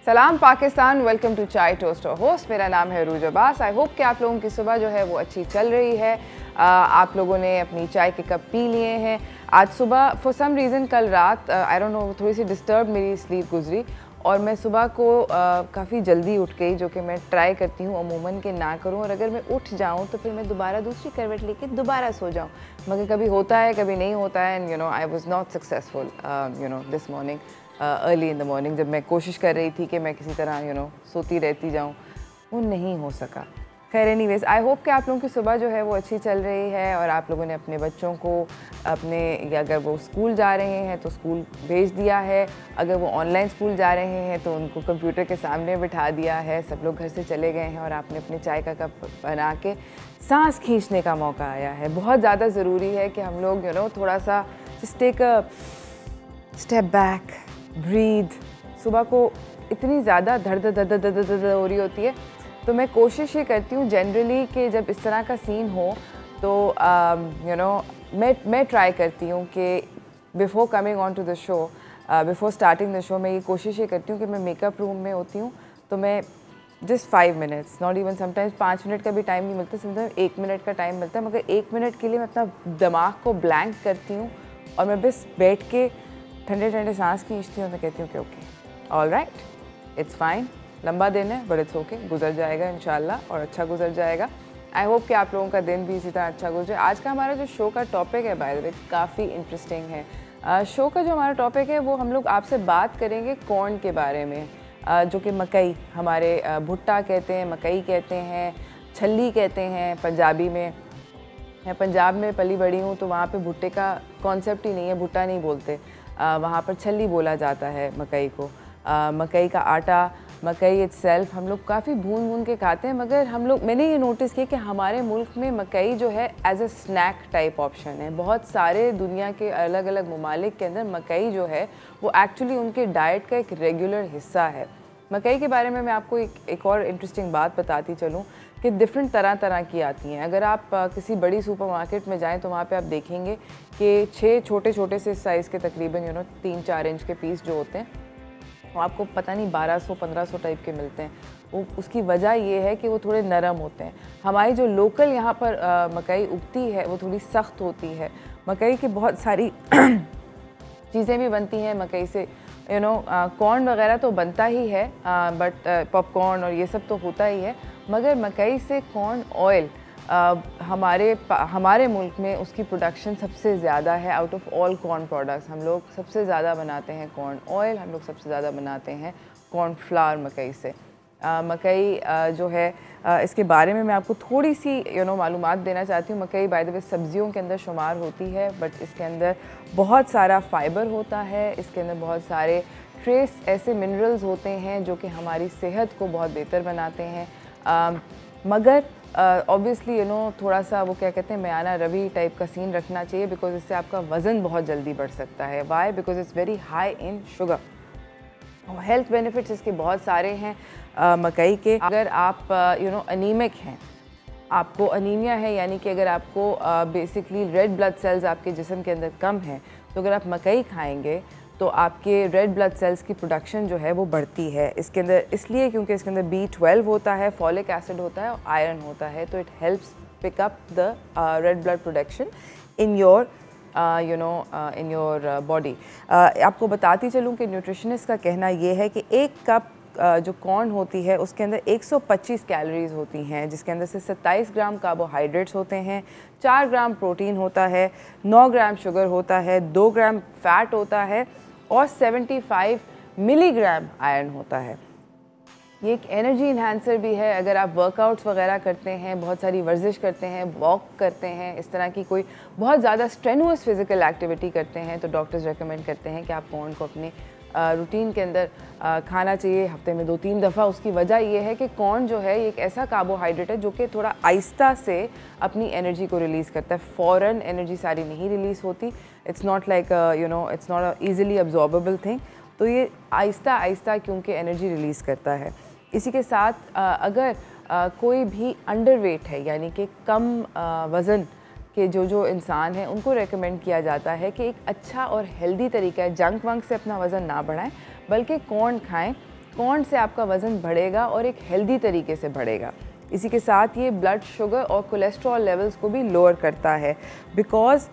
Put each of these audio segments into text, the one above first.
सलाम Pakistan, welcome to चाय toast और होस्ट। मेरा नाम है अरूज अब्बास। आई होप कि आप लोगों की सुबह जो है वो अच्छी चल रही है। आप लोगों ने अपनी चाय के कप पी लिए हैं। आज सुबह फॉर सम रीज़न कल रात आई डोंट नो थोड़ी सी डिस्टर्ब मेरी स्लीप गुजरी और मैं सुबह को काफ़ी जल्दी उठ गई, जो कि मैं ट्राई करती हूँ अमूमन के ना करूँ, और अगर मैं उठ जाऊँ तो फिर मैं दोबारा दूसरी करवट लेके दोबारा सो जाऊँ, मगर कभी होता है कभी नहीं होता है। And I was not successful this morning early in the morning. जब मैं कोशिश कर रही थी कि मैं किसी तरह सोती रहती जाऊँ, वो नहीं हो सका। खैर एनीवेज, आई होप कि आप लोगों की सुबह जो है वो अच्छी चल रही है और आप लोगों ने अपने बच्चों को या अगर वो स्कूल जा रहे हैं तो स्कूल भेज दिया है, अगर वो ऑनलाइन स्कूल जा रहे हैं तो उनको कंप्यूटर के सामने बिठा दिया है। सब लोग घर से चले गए हैं और आपने अपने चाय का कप बना के सांस खींचने का मौका आया है। बहुत ज़्यादा ज़रूरी है कि हम लोग थोड़ा सा just take a step back, breathe. सुबह को इतनी ज़्यादा दर्द हो रही होती है, तो मैं कोशिश ये करती हूँ जनरली कि जब इस तरह का सीन हो तो मैं ट्राई करती हूँ कि before coming on to the show, before starting the show, मैं ये कोशिश ये करती हूँ कि मैं मेकअप रूम में होती हूँ तो मैं just 5 minutes, not even sometimes 5 minute का भी टाइम नहीं मिलता, समटाइम्स 1 मिनट का टाइम मिलता है, मगर 1 मिनट के लिए मैं अपना दिमाग को ब्लैंक करती हूँ और मैं बस बैठ के ठंडे ठंडे सांस खींचती हूँ। मैं कहती हूँ कि okay, all right, it's fine, लंबा दिन है बट इट्स ओके, गुजर जाएगा इंशाल्लाह और अच्छा गुजर जाएगा। आई होप कि आप लोगों का दिन भी इसी तरह अच्छा गुजरे। आज का हमारा जो शो का टॉपिक है बाय द वे काफ़ी इंटरेस्टिंग है। शो का जो हमारा टॉपिक है वो हम लोग आपसे बात करेंगे कॉर्न के बारे में, जो कि मकई, हमारे भुट्टा कहते हैं, मकई कहते हैं, छल्ली कहते हैं पंजाबी में। मैं पंजाब में पली बड़ी हूँ तो वहाँ पे भुट्टे का कॉन्सेप्ट ही नहीं है, भुट्टा नहीं बोलते, वहाँ पर छल्ली बोला जाता है मकई को। मकई का आटा, मकई इटसेल्फ हम लोग काफ़ी भून के खाते हैं, मगर मैंने ये नोटिस किया कि हमारे मुल्क में मकई जो है as a snack type option है। बहुत सारे दुनिया के अलग अलग ममालिक के अंदर मकई जो है वो एक्चुअली उनके डाइट का एक रेगुलर हिस्सा है। मकई के बारे में मैं आपको एक और इंटरेस्टिंग बात बताती चलूँ कि डिफरेंट तरह की आती हैं। अगर आप किसी बड़ी सुपरमार्केट में जाएं तो वहाँ पे आप देखेंगे कि 6 छोटे से साइज़ के तकरीबन 3-4 इंच के पीस जो होते हैं वो आपको पता नहीं 1200-1500 टाइप के मिलते हैं। वो उसकी वजह ये है कि वो थोड़े नरम होते हैं। हमारी जो लोकल यहाँ पर मकई उगती है वो थोड़ी सख्त होती है। मकई की बहुत सारी चीज़ें भी बनती हैं मकई से, कॉर्न वगैरह तो बनता ही है, बट पॉपकॉर्न और ये सब तो होता ही है, मगर मकई से कॉर्न ऑयल हमारे मुल्क में उसकी प्रोडक्शन सबसे ज़्यादा है। Out of all corn products हम लोग सबसे ज़्यादा बनाते हैं कॉर्न ऑयल, हम लोग सबसे ज़्यादा बनाते हैं कॉर्न फ्लावर मकई से। मकई जो है इसके बारे में मैं आपको थोड़ी सी मालूमात देना चाहती हूँ। मकई बाय द वे सब्जियों के अंदर शुमार होती है, बट इसके अंदर बहुत सारा फाइबर होता है, इसके अंदर बहुत सारे ट्रेस ऐसे मिनरल्स होते हैं जो कि हमारी सेहत को बहुत बेहतर बनाते हैं। मगर ऑब्वियसली थोड़ा सा वो क्या कहते हैं मयाना रवि टाइप का सीन रखना चाहिए, बिकॉज इससे आपका वज़न बहुत जल्दी बढ़ सकता है। Why? Because it's very high in sugar. Health benefits इसके बहुत सारे हैं मकई के। अगर आप अनीमिक हैं, आपको अनीमिया है, यानी कि अगर आपको बेसिकली रेड ब्लड सेल्स आपके जिस्म के अंदर कम हैं, तो अगर आप मकई खाएंगे तो आपके रेड ब्लड सेल्स की प्रोडक्शन जो है वो बढ़ती है इसके अंदर, इसलिए क्योंकि इसके अंदर B12 होता है, फॉलिक एसिड होता है और आयरन होता है, तो it helps pick up the red blood production in your in your body. आपको बताती चलूँ कि न्यूट्रिशनिस्ट का कहना ये है कि 1 कप जो कॉर्न होती है उसके अंदर 125 कैलोरीज होती हैं, जिसके अंदर से 27 ग्राम कार्बोहाइड्रेट्स होते हैं, 4 ग्राम प्रोटीन होता है, 9 ग्राम शुगर होता है, 2 ग्राम फैट होता है और 75 मिलीग्राम आयरन होता है। ये एक एनर्जी इन्हांसर भी है। अगर आप वर्कआउट्स वगैरह करते हैं, बहुत सारी वर्जिश करते हैं, वॉक करते हैं, इस तरह की कोई बहुत ज़्यादा स्ट्रेनुअस फिजिकल एक्टिविटी करते हैं, तो डॉक्टर्स रेकमेंड करते हैं कि आप कॉर्न को अपने रूटीन के अंदर खाना चाहिए हफ्ते में 2-3 दफ़ा। उसकी वजह ये है कि कॉर्न जो है ये एक ऐसा कार्बोहाइड्रेट है जो कि थोड़ा आहिस्ता से अपनी एनर्जी को रिलीज़ करता है, फ़ौरन एनर्जी सारी नहीं रिलीज़ होती। It's not like it's not a easily absorbable thing. तो ये आहिस्ता आहिस्ता क्योंकि एनर्जी रिलीज़ करता है। इसी के साथ अगर कोई भी अंडरवेट है यानी कि कम वज़न के जो इंसान हैं उनको रेकमेंड किया जाता है कि एक अच्छा और हेल्दी तरीका है, जंक वंक से अपना वज़न ना बढ़ाएं बल्कि कॉर्न खाएं। कॉर्न से आपका वज़न बढ़ेगा और एक हेल्दी तरीके से बढ़ेगा। इसी के साथ ये ब्लड शुगर और कोलेस्ट्रॉल लेवल्स को भी लोअर करता है बिकॉज़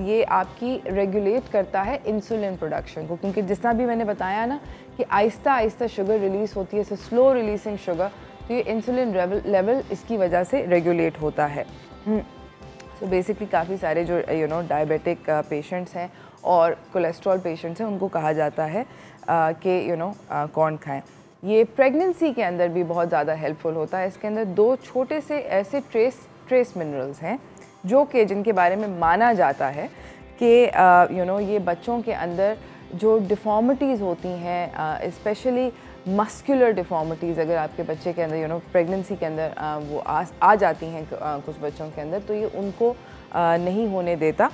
ये आपकी रेगुलेट करता है इंसुलिन प्रोडक्शन को, क्योंकि जिस तरह भी मैंने बताया ना कि आहिस्ता आहिस्ता शुगर रिलीज़ होती है, स्लो रिलीजिंग शुगर, तो ये इंसुलिन लेवल इसकी वजह से रेगुलेट होता है। तो बेसिकली काफ़ी सारे जो डायबिटिक पेशेंट्स हैं और कोलेस्ट्रॉल पेशेंट्स हैं उनको कहा जाता है कि कॉर्न खाएं। ये प्रेगनेंसी के अंदर भी बहुत ज़्यादा हेल्पफुल होता है। इसके अंदर 2 छोटे से ऐसे ट्रेस मिनरल्स हैं जो कि जिनके बारे में माना जाता है कि ये बच्चों के अंदर जो डिफ़ॉर्मिटीज़ होती हैं, स्पेशली मस्कुलर डिफ़ॉर्मिटीज़ अगर आपके बच्चे के अंदर प्रेगनेंसी के अंदर वो आ जाती हैं कुछ बच्चों के अंदर, तो ये उनको नहीं होने देता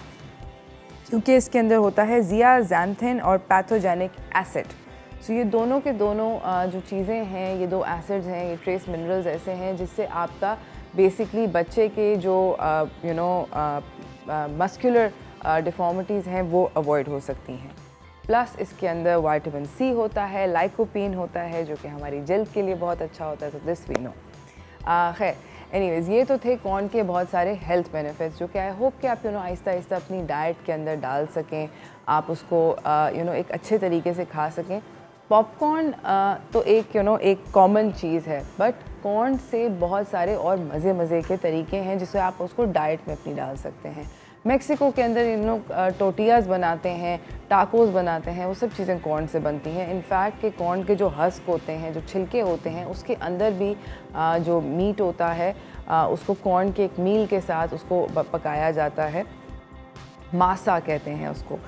क्योंकि इसके अंदर होता है ज़ियाज़ैंथिन और पैथोजेनिक एसिड। तो ये दोनों के दोनों जो चीज़ें हैं, ये 2 एसिड्स हैं, ये ट्रेस मिनरल्स ऐसे हैं जिससे आपका बेसिकली बच्चे के जो मस्कुलर डिफ़ॉर्मिटीज़ हैं वो अवॉइड हो सकती हैं। प्लस इसके अंदर विटामिन सी होता है, लाइकोपीन होता है जो कि हमारी जल्द के लिए बहुत अच्छा होता है, तो दिस वी नो। खैर एनीवेज़ ये तो थे कॉर्न के बहुत सारे हेल्थ बेनिफिट्स जो कि आई होप कि आप आहिस्ता आहिस्ता अपनी डाइट के अंदर डाल सकें, आप उसको एक अच्छे तरीके से खा सकें। पॉपकॉर्न तो एक कॉमन चीज़ है, बट कॉर्न से बहुत सारे और मज़े के तरीके हैं जिससे आप उसको डाइट में अपनी डाल सकते हैं। मेक्सिको के अंदर इन लोग टोटियाज़ बनाते हैं, टाकोस बनाते हैं, वो सब चीज़ें कॉर्न से बनती हैं। इनफैक्ट कि कॉर्न के जो हस्क होते हैं, जो छिलके होते हैं, उसके अंदर भी जो मीट होता है उसको कॉर्न के एक मील के साथ उसको पकाया जाता है, मासा कहते हैं उसको।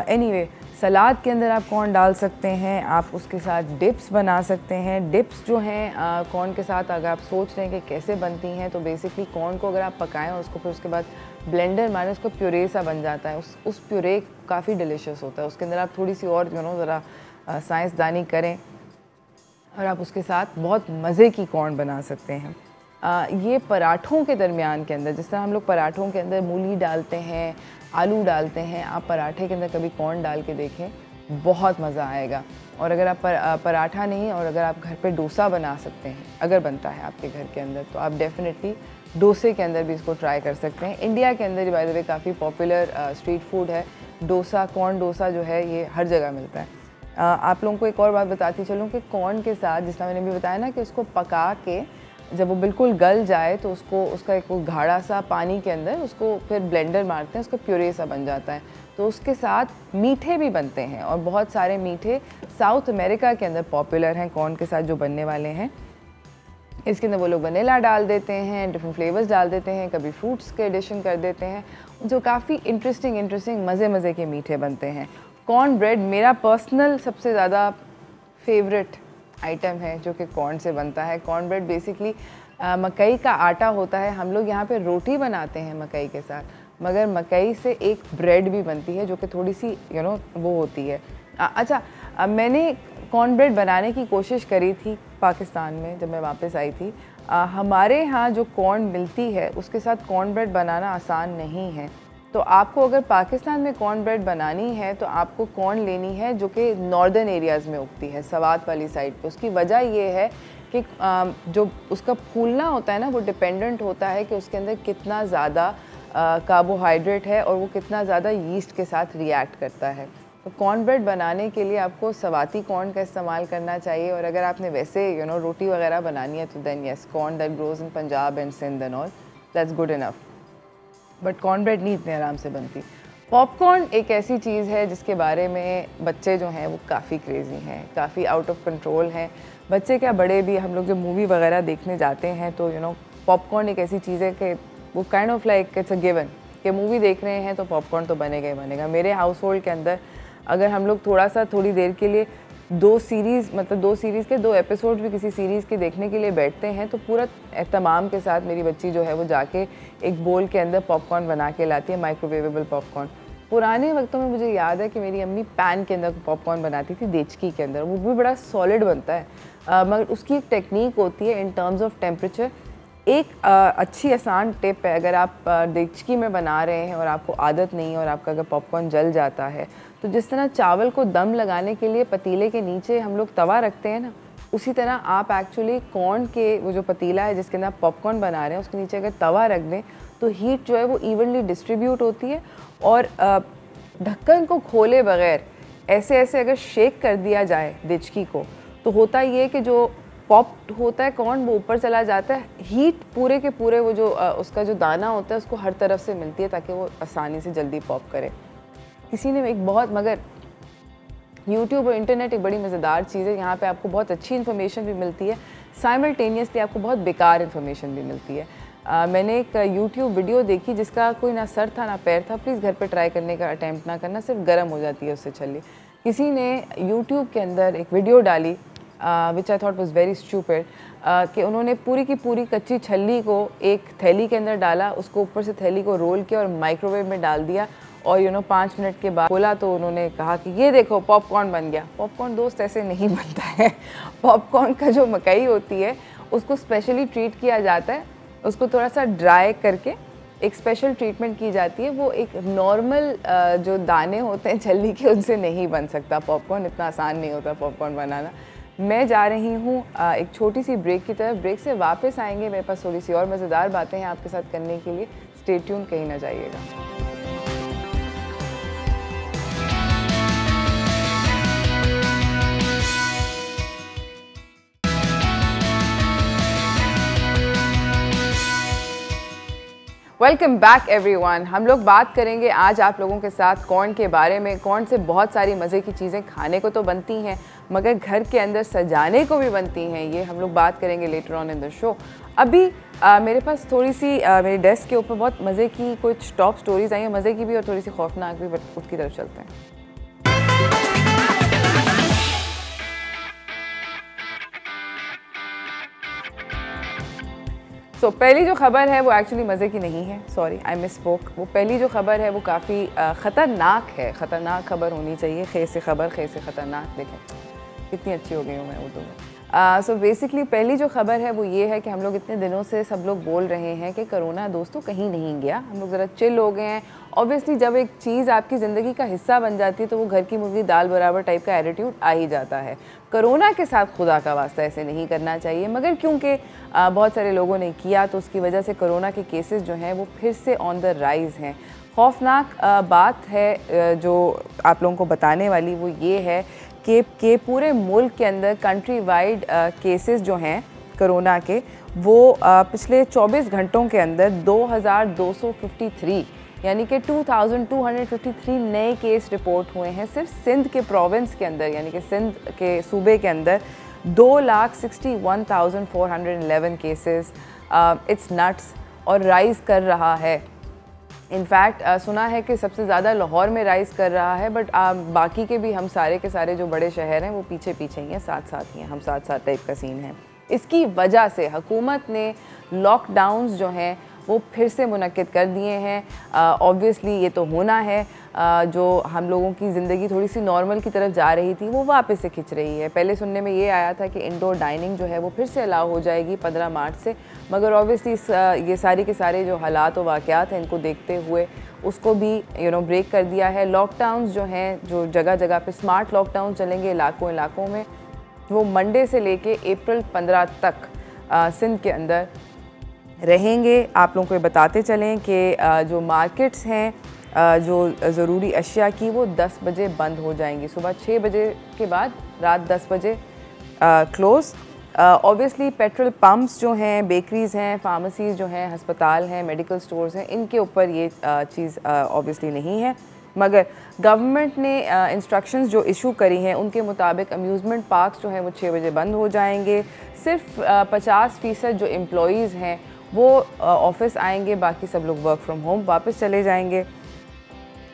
एनीवे सलाद के अंदर आप कॉर्न डाल सकते हैं, आप उसके साथ डिप्स बना सकते हैं। डिप्स जो हैं कॉर्न के साथ अगर आप सोच रहे हैं कि कैसे बनती हैं, तो बेसिकली कॉर्न को अगर आप पकाएं और उसको फिर उसके बाद ब्लेंडर मारें, उसका प्यूरे सा बन जाता है। उस प्यूरे काफ़ी डिलीशियस होता है। उसके अंदर आप थोड़ी सी और ज़रा साइंसदानी करें और आप उसके साथ बहुत मज़े की कॉर्न बना सकते हैं। ये पराठों के दरमियान के अंदर, जिस तरह हम लोग पराठों के अंदर मूली डालते हैं, आलू डालते हैं, आप पराठे के अंदर कभी कॉर्न डाल के देखें, बहुत मज़ा आएगा। और अगर आप पराठा नहीं और अगर आप घर पे डोसा बना सकते हैं, अगर बनता है आपके घर के अंदर, तो आप डेफिनेटली डोसे के अंदर भी इसको ट्राई कर सकते हैं। इंडिया के अंदर बाय द वे काफ़ी पॉपुलर स्ट्रीट फूड है डोसा। कॉर्न डोसा जो है ये हर जगह मिलता है। आप लोगों को एक और बात बताती चलूँ कि कॉर्न के साथ, जिस तरह मैंने भी बताया ना कि उसको पका के जब वो बिल्कुल गल जाए तो उसका एक गाढ़ा सा पानी के अंदर उसको फिर ब्लेंडर मारते हैं, उसका प्यूरे सा बन जाता है। तो उसके साथ मीठे भी बनते हैं और बहुत सारे मीठे साउथ अमेरिका के अंदर पॉपुलर हैं कॉर्न के साथ जो बनने वाले हैं। इसके अंदर वो लोग वनीला डाल देते हैं, डिफरेंट फ्लेवर्स डाल देते हैं, कभी फ्रूट्स के एडिशन कर देते हैं, जो काफ़ी इंटरेस्टिंग मज़े के मीठे बनते हैं। कॉर्न ब्रेड मेरा पर्सनल सबसे ज़्यादा फेवरेट आइटम है जो कि कॉर्न से बनता है। कॉर्न ब्रेड बेसिकली मकई का आटा होता है। हम लोग यहाँ पे रोटी बनाते हैं मकई के साथ, मगर मकई से एक ब्रेड भी बनती है जो कि थोड़ी सी वो होती है। अच्छा, मैंने कॉर्न ब्रेड बनाने की कोशिश करी थी पाकिस्तान में जब मैं वापस आई थी। हमारे यहाँ जो कॉर्न मिलती है उसके साथ कॉर्न ब्रेड बनाना आसान नहीं है। तो आपको अगर पाकिस्तान में कॉर्न ब्रेड बनानी है तो आपको कॉर्न लेनी है जो कि नॉर्दर्न एरियाज़ में उगती है, सवात वाली साइड पे। उसकी वजह ये है कि जो उसका फूलना होता है ना, वो डिपेंडेंट होता है कि उसके अंदर कितना ज़्यादा कार्बोहाइड्रेट है और वो कितना ज़्यादा यीस्ट के साथ रिएक्ट करता है। तो कॉर्न ब्रेड बनाने के लिए आपको सवाती कॉर्न का इस्तेमाल करना चाहिए। और अगर आपने वैसे रोटी वगैरह बनानी है तो then yes, corn that grows in Punjab and Sindh and all, that's good enough. But corn bread नहीं इतने आराम से बनती। पॉपकॉर्न एक ऐसी चीज़ है जिसके बारे में बच्चे जो हैं वो काफ़ी क्रेज़ी हैं, काफ़ी आउट ऑफ कंट्रोल हैं। बच्चे क्या, बड़े भी, हम लोग जब मूवी वगैरह देखने जाते हैं तो पॉपकॉर्न एक ऐसी चीज़ है कि वो kind of like it's a given कि मूवी देख रहे हैं तो पॉपकॉर्न तो बनेगा ही बनेगा। मेरे हाउस होल्ड के अंदर अगर हम लोग थोड़ी देर के लिए 2 सीरीज़ मतलब 2 सीरीज़ के 2 एपिसोड भी किसी सीरीज़ के देखने के लिए बैठते हैं तो पूरा एहतमाम के साथ मेरी बच्ची जो है वो जाके एक बोल के अंदर पॉपकॉर्न बना के लाती है, माइक्रोवेवेबल पॉपकॉर्न। पुराने वक्तों में मुझे याद है कि मेरी अम्मी पैन के अंदर पॉपकॉर्न बनाती थी, देचकी के अंदर, वो भी बड़ा सॉलिड बनता है, मगर उसकी एक टेक्निक होती है इन टर्म्स ऑफ टेम्परेचर। एक अच्छी आसान टिप है, अगर आप देचकी में बना रहे हैं और आपको आदत नहीं है और आपका अगर पॉपकॉर्न जल जाता है तो जिस तरह चावल को दम लगाने के लिए पतीले के नीचे हम लोग तवा रखते हैं ना, उसी तरह आप एक्चुअली कॉर्न के वो जो पतीला है जिसके अंदर आप पॉपकॉर्न बना रहे हैं उसके नीचे अगर तवा रख दें तो हीट जो है वो इवनली डिस्ट्रीब्यूट होती है और ढक्कन को खोले बगैर ऐसे ऐसे अगर शेक कर दिया जाए देचकी को तो होता ये है कि जो पॉप होता है कॉर्न वो ऊपर चला जाता है, हीट पूरे के पूरे वो जो उसका जो दाना होता है उसको हर तरफ से मिलती है ताकि वो आसानी से जल्दी पॉप करे। किसी ने एक बहुत, मगर YouTube और इंटरनेट एक बड़ी मज़ेदार चीज़ है, यहाँ पे आपको बहुत अच्छी इन्फॉर्मेशन भी मिलती है, साइमल्टेनियसली आपको बहुत बेकार इन्फॉर्मेशन भी मिलती है। मैंने एक YouTube वीडियो देखी जिसका कोई ना सर था ना पैर था, प्लीज़ घर पे ट्राई करने का अटैम्प्ट ना करना, सिर्फ गर्म हो जाती है उससे छल्ली। किसी ने YouTube के अंदर एक वीडियो डाली which I thought was very stupid, कि उन्होंने पूरी की पूरी कच्ची छल्ली को एक थैली के अंदर डाला, उसको ऊपर से थैली को रोल किया और माइक्रोवेव में डाल दिया और 5 मिनट के बाद खोला तो उन्होंने कहा कि ये देखो पॉपकॉर्न बन गया। पॉपकॉर्न दोस्त ऐसे नहीं बनता है। पॉपकॉर्न का जो मकई होती है उसको स्पेशली ट्रीट किया जाता है, उसको थोड़ा सा ड्राई करके एक स्पेशल ट्रीटमेंट की जाती है। वो एक नॉर्मल जो दाने होते हैं छल्ली के उनसे नहीं बन सकता पॉपकॉर्न, इतना आसान नहीं होता पॉपकॉर्न बनाना। मैं जा रही हूँ एक छोटी सी ब्रेक की तरफ, ब्रेक से वापस आएंगे, मेरे पास थोड़ी सी और मज़ेदार बातें हैं आपके साथ करने के लिए। स्टे ट्यून, कहीं ना जाइएगा। Welcome back everyone. हम लोग बात करेंगे आज आप लोगों के साथ कॉर्न के बारे में। कॉर्न से बहुत सारी मज़े की चीज़ें खाने को तो बनती हैं मगर घर के अंदर सजाने को भी बनती हैं, ये हम लोग बात करेंगे later on in the show. अभी मेरे पास थोड़ी सी मेरे डेस्क के ऊपर बहुत मज़े की कुछ टॉप स्टोरीज़ आई हैं, मज़े की भी और थोड़ी सी खौफनाक भी, बट उसकी तरफ चलते हैं। तो पहली जो खबर है वो एक्चुअली मज़े की नहीं है, सॉरी आई मिस स्पोक। वो पहली जो खबर है वो काफ़ी ख़तरनाक है, ख़तरनाक खबर होनी चाहिए, खे से खबर खे से ख़तरनाक। देखें कितनी अच्छी हो गई हूँ मैं उर्दू में। सो बेसिकली पहली जो खबर है वो ये है कि हम लोग इतने दिनों से सब लोग बोल रहे हैं कि कोरोना दोस्तों कहीं नहीं गया, हम लोग ज़रा चिल हो गए हैं। ऑब्वियसली जब एक चीज़ आपकी ज़िंदगी का हिस्सा बन जाती है तो वो घर की मुर्गी दाल बराबर टाइप का एटीट्यूड आ ही जाता है। कोरोना के साथ खुदा का वास्ता ऐसे नहीं करना चाहिए, मगर क्योंकि बहुत सारे लोगों ने किया तो उसकी वजह से कोरोना के केसेस जो हैं वो फिर से ऑन द राइज़ हैं। खौफनाक बात है जो आप लोगों को बताने वाली, वो ये है कि पूरे मुल्क के अंदर कंट्री वाइड केसेस जो हैं कोरोना के वो पिछले 24 घंटों के अंदर 2253 यानी कि 2253 नए केस रिपोर्ट हुए हैं सिर्फ सिंध के प्रोविंस के अंदर, यानी कि सिंध के सूबे के अंदर 2,61,411 केसेस। इट्स नट्स और राइज़ कर रहा है। इनफैक्ट सुना है कि सबसे ज़्यादा लाहौर में राइज़ कर रहा है, बट बाकी के भी हम सारे के सारे जो बड़े शहर हैं वो पीछे पीछे ही हैं, साथ साथ ही हैं, हम साथ साथ टाइप का सीन है। इसकी वजह से हुकूमत ने लॉकडाउन्स जो हैं वो फिर से मुनक्किद कर दिए हैं। ऑब्वियसली ये तो होना है, जो हम लोगों की ज़िंदगी थोड़ी सी नॉर्मल की तरफ जा रही थी वो वापस से खिंच रही है। पहले सुनने में ये आया था कि इंडोर डाइनिंग जो है वो फिर से अलाउ हो जाएगी 15 मार्च से, मगर ऑब्वियसली ये सारी के सारे जो हालात व वाक़यात हैं इनको देखते हुए उसको भी ब्रेक कर दिया है। लॉकडाउन्स जो हैं जो जगह जगह पे स्मार्ट लॉकडाउन चलेंगे इलाकों में, वो मंडे से लेके अप्रैल 15 तक सिंध के अंदर रहेंगे। आप लोगों को ये बताते चलें कि जो मार्केट्स हैं जो ज़रूरी अशिया की वो 10 बजे बंद हो जाएंगी, सुबह 6 बजे के बाद रात 10 बजे क्लोज़। ऑब्वियसली पेट्रोल पंप्स जो हैं, बेकरीज़ हैं, फार्मेसीज़ जो हैं, हस्पताल हैं, मेडिकल स्टोर्स हैं, इनके ऊपर ये चीज़ ऑब्वियसली नहीं है, मगर गवर्नमेंट ने इंस्ट्रक्शंस जो इशू करी हैं उनके मुताबिक अम्यूज़मेंट पार्क्स जो हैं वो 6 बजे बंद हो जाएंगे। सिर्फ 50% जो एम्प्लॉइज़ हैं वो ऑफिस आएंगे, बाकी सब लोग वर्क फ्रॉम होम वापस चले जाएंगे।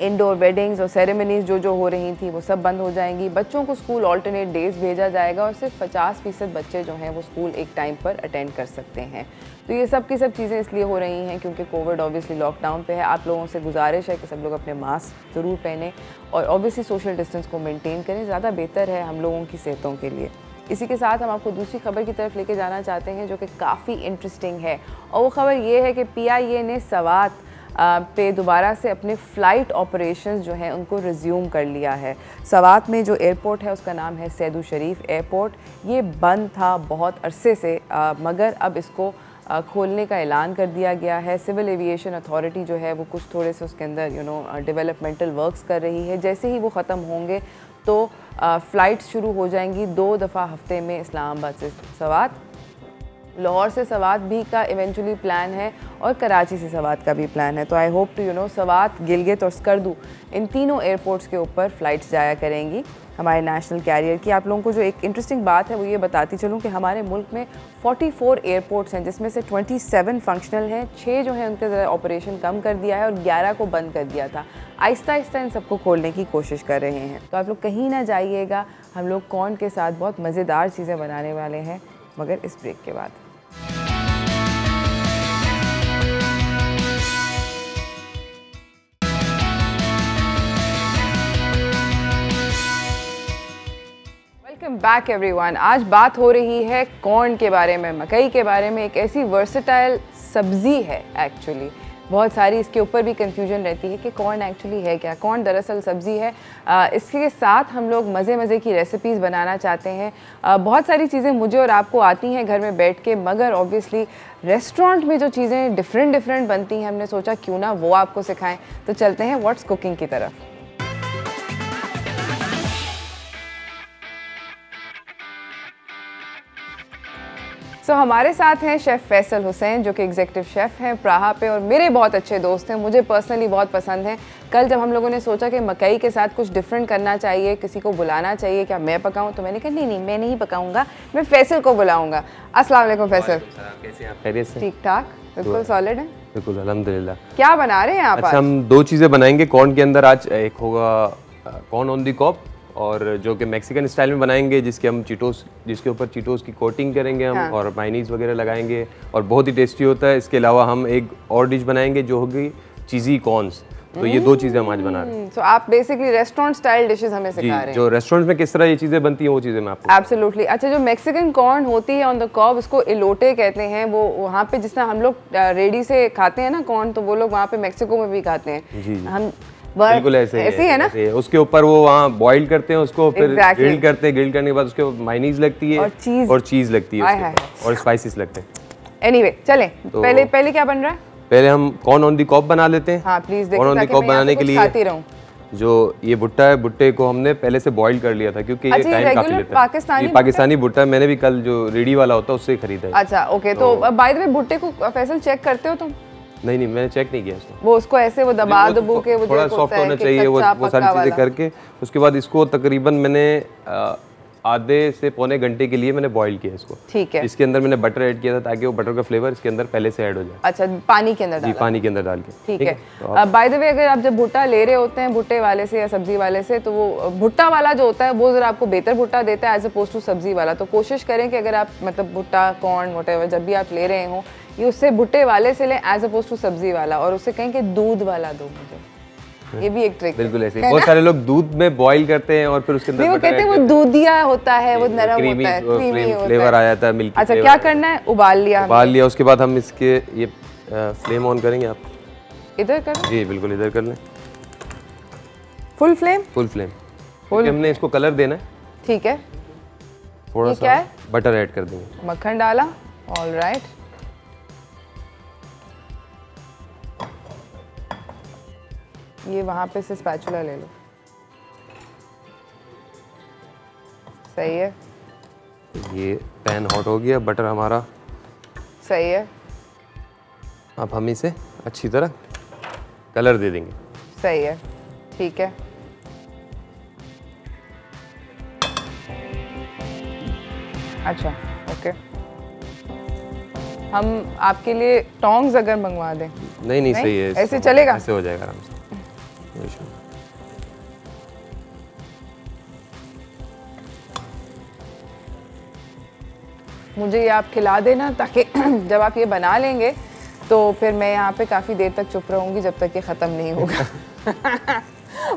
इंडोर वेडिंग्स और सेरेमनीज़ जो हो रही थी वो सब बंद हो जाएंगी। बच्चों को स्कूल ऑल्टरनेट डेज भेजा जाएगा और सिर्फ 50% बच्चे जो हैं वो स्कूल एक टाइम पर अटेंड कर सकते हैं। तो ये सब की सब चीज़ें इसलिए हो रही हैं क्योंकि कोविड ऑब्वियसली लॉकडाउन पे है। आप लोगों से गुजारिश है कि सब लोग अपने मास्क ज़रूर पहनें और ऑब्वियसली सोशल डिस्टेंस को मेनटेन करें, ज़्यादा बेहतर है हम लोगों की सेहतों के लिए। इसी के साथ हम आपको दूसरी खबर की तरफ लेके जाना चाहते हैं जो कि काफ़ी इंटरेस्टिंग है, और वो खबर ये है कि PIA ने सवात पे दोबारा से अपने फ़्लाइट ऑपरेशंस जो हैं उनको रिज्यूम कर लिया है। सवात में जो एयरपोर्ट है उसका नाम है सैदू शरीफ एयरपोर्ट। ये बंद था बहुत अरसे से, मगर अब इसको खोलने का ऐलान कर दिया गया है। सिविल एविएशन अथॉरिटी जो है वो कुछ थोड़े से उसके अंदर डेवलपमेंटल वर्क्स कर रही है। जैसे ही वो ख़त्म होंगे तो फ़्लाइट्स शुरू हो जाएंगी 2 दफ़ा हफ्ते में इस्लामाबाद से सवात, लाहौर से सवात भी का इवेंचुअली प्लान है और कराची से सवात का भी प्लान है। तो I hope to Swat, Gilgit और स्कर्दू इन तीनों एयरपोर्ट्स के ऊपर फ़्लाइट्स जाया करेंगी हमारे नेशनल कैरियर की। आप लोगों को जो एक इंटरेस्टिंग बात है वो ये बताती चलूँ कि हमारे मुल्क में 44 एयरपोर्ट्स हैं जिसमें से 27 फंक्शनल हैं, 6 जो हैं उनके ज़रा ऑपरेशन कम कर दिया है और 11 को बंद कर दिया था। आहिस्ता आहिस्ता इन सबको खोलने की कोशिश कर रहे हैं। तो आप लोग कहीं ना जाइएगा, हम लोग कॉर्न के साथ बहुत मज़ेदार चीज़ें बनाने वाले हैं, मगर इस ब्रेक के बाद। Welcome back everyone. आज बात हो रही है कॉर्न के बारे में, मकई के बारे में। एक ऐसी वर्सेटाइल सब्ज़ी है एक्चुअली, बहुत सारी इसके ऊपर भी कंफ्यूजन रहती है कि कॉर्न एक्चुअली है क्या। कॉर्न दरअसल सब्ज़ी है। इसके साथ हम लोग मज़े मज़े की रेसिपीज़ बनाना चाहते हैं। बहुत सारी चीज़ें मुझे और आपको आती हैं घर में बैठ के, मगर ऑब्वियसली रेस्टोरेंट में जो चीज़ें डिफरेंट बनती हैं, हमने सोचा क्यों ना वो आपको सिखाएं। तो चलते हैं व्हाट्स कुकिंग की तरफ। हमारे साथ हैं शेफ़ फैसल हुसैन जो कि एग्जीक्यूटिव शेफ़ हैं प्राहा पे और मेरे बहुत अच्छे दोस्त हैं, मुझे पर्सनली बहुत पसंद हैं। कल जब हम लोगों ने सोचा कि मकई के साथ कुछ डिफरेंट करना चाहिए, किसी को बुलाना चाहिए, क्या मैं पकाऊं, तो मैंने कहा नहीं मैं नहीं पकाऊंगा, मैं फैसल को बुलाऊंगा। अस्सलाम वालेकुम फैसल। कैसे हैं आप? खैरियत से? ठीक ठाक, बिल्कुल सॉलिड है। बिल्कुल अल्हम्दुलिल्लाह। क्या बना रहे हैं आप? अच्छा, हम 2 चीज़ें बनाएंगे कॉर्न के अंदर आज। एक होगा कॉर्न ऑन दी कॉब, और जो कि मैक्सिकन स्टाइल में बनाएंगे, जिसके ऊपर चीटोस की कोटिंग करेंगे हम, हाँ। और मायनीज़ वगैरह लगाएंगे और बहुत ही टेस्टी होता है। इसके अलावा हम एक और डिश बनाएंगे जो होगी चीज़ी कॉर्न्स। तो ये 2 चीज़ें हम आज बना रहे हैं। तो आप बेसिकली रेस्टोरेंट स्टाइल डिशेस हमें सिखा रहे हैं। जो रेस्टोरेंट में किस तरह ये चीज़ें बनती हैं वो चीज़ें मैं आपको। एब्सोल्युटली। अच्छा, जो मैक्सिकन कॉर्न होती है ऑन द कॉब, उसको इलोटे कहते हैं। वो वहाँ पे जिस तरह हम लोग रेडी से खाते हैं ना कॉर्न, तो वो लोग वहाँ पे मैक्सिको में भी खाते हैं। जी। हम बिल्कुल ऐसे है ना। उसके ऊपर वो वहाँ बॉईल करते हैं उसको, फिर ग्रिल करते हैं, ग्रिल करने के बाद उसके ऊपर मायनीज लगती है और चीज लगती है और स्पाइसेस लगते हैं। एनीवे चलें, तो पहले क्या बन रहा है? पहले हम कॉर्न ऑन दी कॉब बना लेते हैं। हाँ please. Corn on the cob बनाने के लिए जो ये भुट्टा है, भुट्टे को हमने पहले से बॉईल कर लिया था क्योंकि ये टाइम काफी लेता है। ये पाकिस्तानी भुट्टा है, मैंने भी कल जो रेडी वाला होता है उससे खरीदा है। अच्छा ओके। तो बाय द वे भुट्टे को फैसल चेक करते हो तुम? नहीं मैंने चेक नहीं किया इसको। वो उसको ऐसे वो दबा दबो के वो थोड़ा सॉफ्ट होना चाहिए, वो सारी चीज़ें करके उसके बाद इसको तकरीबन मैंने आधे से पौने घंटे के लिए मैंने बॉईल किया इसको। ठीक है। इसके अंदर मैंने बटर ऐड किया था ताकि वो बटर का फ्लेवर इसके अंदर पहले से ऐड हो जाए। अच्छा, पानी के अंदर? जी, पानी के अंदर डाल के। ठीक है। बाय द वे, अगर आप जब भुट्टा ले रहे होते हैं भुट्टे वाले से या सब्जी वाले से, तो वो भुट्टा वाला जो होता है वो जरा आपको बेहतर भुट्टा देता है एज अपोज टू सब्जी वाला। तो कोशिश करें कि अगर आप मतलब भुट्टा, कॉर्न, व्हाटएवर जब भी आप ले रहे हो, ये उससे भुट्टे वाले से लें एज अपोज टू सब्जी वाला, और उससे कहें कि दूध वाला दो मुझे। ये भी एक ट्रिक। बिल्कुल ऐसे बहुत सारे लोग दूध में बॉईल करते हैं और फिर उसके अंदर वो कहते हैं वो दूधिया होता है, वो नरम होता है, क्रीमी फ्लेवर आ जाता है, मिल्की। अच्छा, क्या करना है? उबाल लिया। उसके बाद हम इसके ये फ्लेम ऑन करेंगे। आप इधर कर? जी बिल्कुल, इधर कर लें। Full flame? Full flame. हमने इसको कलर देना है। ठीक है। थोड़ा सा बटर ऐड कर देंगे। मक्खन डाला। ऑलराइट। ये वहाँ पे से स्पैचुला ले लो। सही है। ये पैन हॉट हो गया, बटर हमारा सही है। अब हम इसे अच्छी तरह कलर दे देंगे। सही है, ठीक है। अच्छा ओके। हम आपके लिए टोंग्स अगर मंगवा दें? नहीं सही है, ऐसे चलेगा? ऐसे हो जाएगा आराम से। मुझे ये आप खिला देना, ताकि जब आप ये बना लेंगे तो फिर मैं यहाँ पे काफ़ी देर तक चुप रहूँगी जब तक ये ख़त्म नहीं होगा।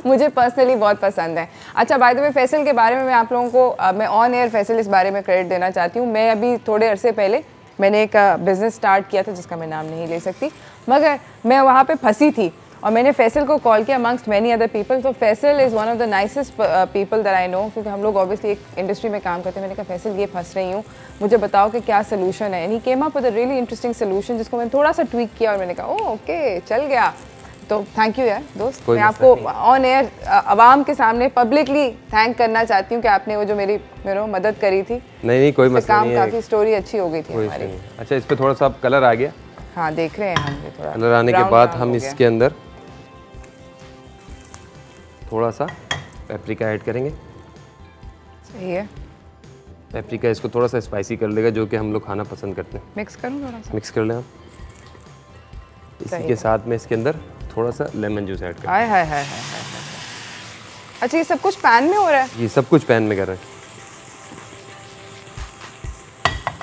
मुझे पर्सनली बहुत पसंद है। अच्छा, बाय द वे फैसल के बारे में मैं आप लोगों को मैं ऑन एयर फैसल इस बारे में क्रेडिट देना चाहती हूँ। मैं अभी थोड़े अरसे पहले मैंने एक बिज़नेस स्टार्ट किया था जिसका मैं नाम नहीं ले सकती, मगर मैं वहाँ पे फंसी थी और मैंने फैसल को कॉल किया अमंगस्ट मैनी अदर पीपल। तो Faisal is one of the nicest people that I know, क्योंकि हम लोग ऑब्वियसली एक इंडस्ट्री में काम करते हैं। मैंने कहा फैसल ये फंस रही हूँ, मुझे बताओ कि क्या सोल्यूशन है। And he came up with a really interesting solution जिसको मैंने थोड़ा सा ट्वीक किया और मैंने कहा ओह ओके चल गया। तो थैंक यू यार दोस्त, मैं आपको ऑन एयर आवाम के सामने पब्लिकली थैंक करना चाहती हूँ कि आपने वो जो मेरी मदद करी थी। नहीं कोई मसला नहीं है, काफ़ी स्टोरी अच्छी हो गई थी हमारी। अच्छा, इस पे थोड़ा सा कलर आ गया। हाँ देख रहे हैं हम, ये थोड़ा कलर आने के बाद हम इसके अंदर थोड़ा सा पेपरिका ऐड करेंगे। सही है, पेपरिका इसको थोड़ा सा स्पाइसी कर देगा, जो कि हम लोग खाना पसंद करते हैं। मिक्स करूँ थोड़ा सा? मिक्स कर लें आप। इसी के साथ में इसके अंदर थोड़ा सा लेमन जूस ऐड करें। हाय हाय हाय हाय। अच्छा, ये सब कुछ पैन में हो रहा है? ये सब कुछ पैन में कर रहे हैं।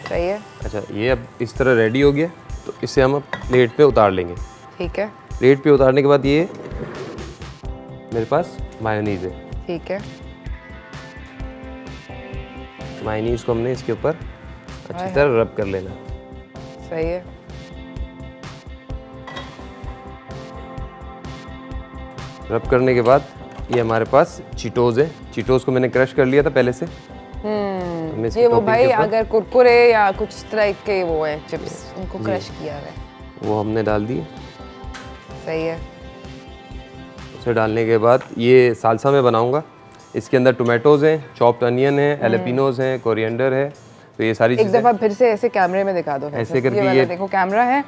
सही है। अच्छा, ये अब इस तरह रेडी हो गया, तो इसे हम अब प्लेट पे उतार लेंगे। ठीक है। प्लेट पे उतारने के बाद ये मेरे पास मायोनीज है। ठीक है। मायोनीज को हमने इसके ऊपर अच्छी तरह रब कर लेना। सही है। रब करने के बाद ये हमारे पास चीटोज है। चीटोज को मैंने क्रश कर लिया था पहले से। ये वो भाई अगर कुरकुरे या कुछ तरह के वो है चिप्स, उनको क्रश किया है, वो हमने डाल दिए। सही है। उसे डालने के बाद ये सालसा में बनाऊंगा। इसके अंदर टोमेटोज हैं, चॉप्ड अनियन है, एलेपिनोज हैं, कोरिएंडर है। तो ये सारी चीजें एक दफ़ा फिर से ऐसे कैमरे में दिखा दो। ऐसे करके ये देखो कैमरा है,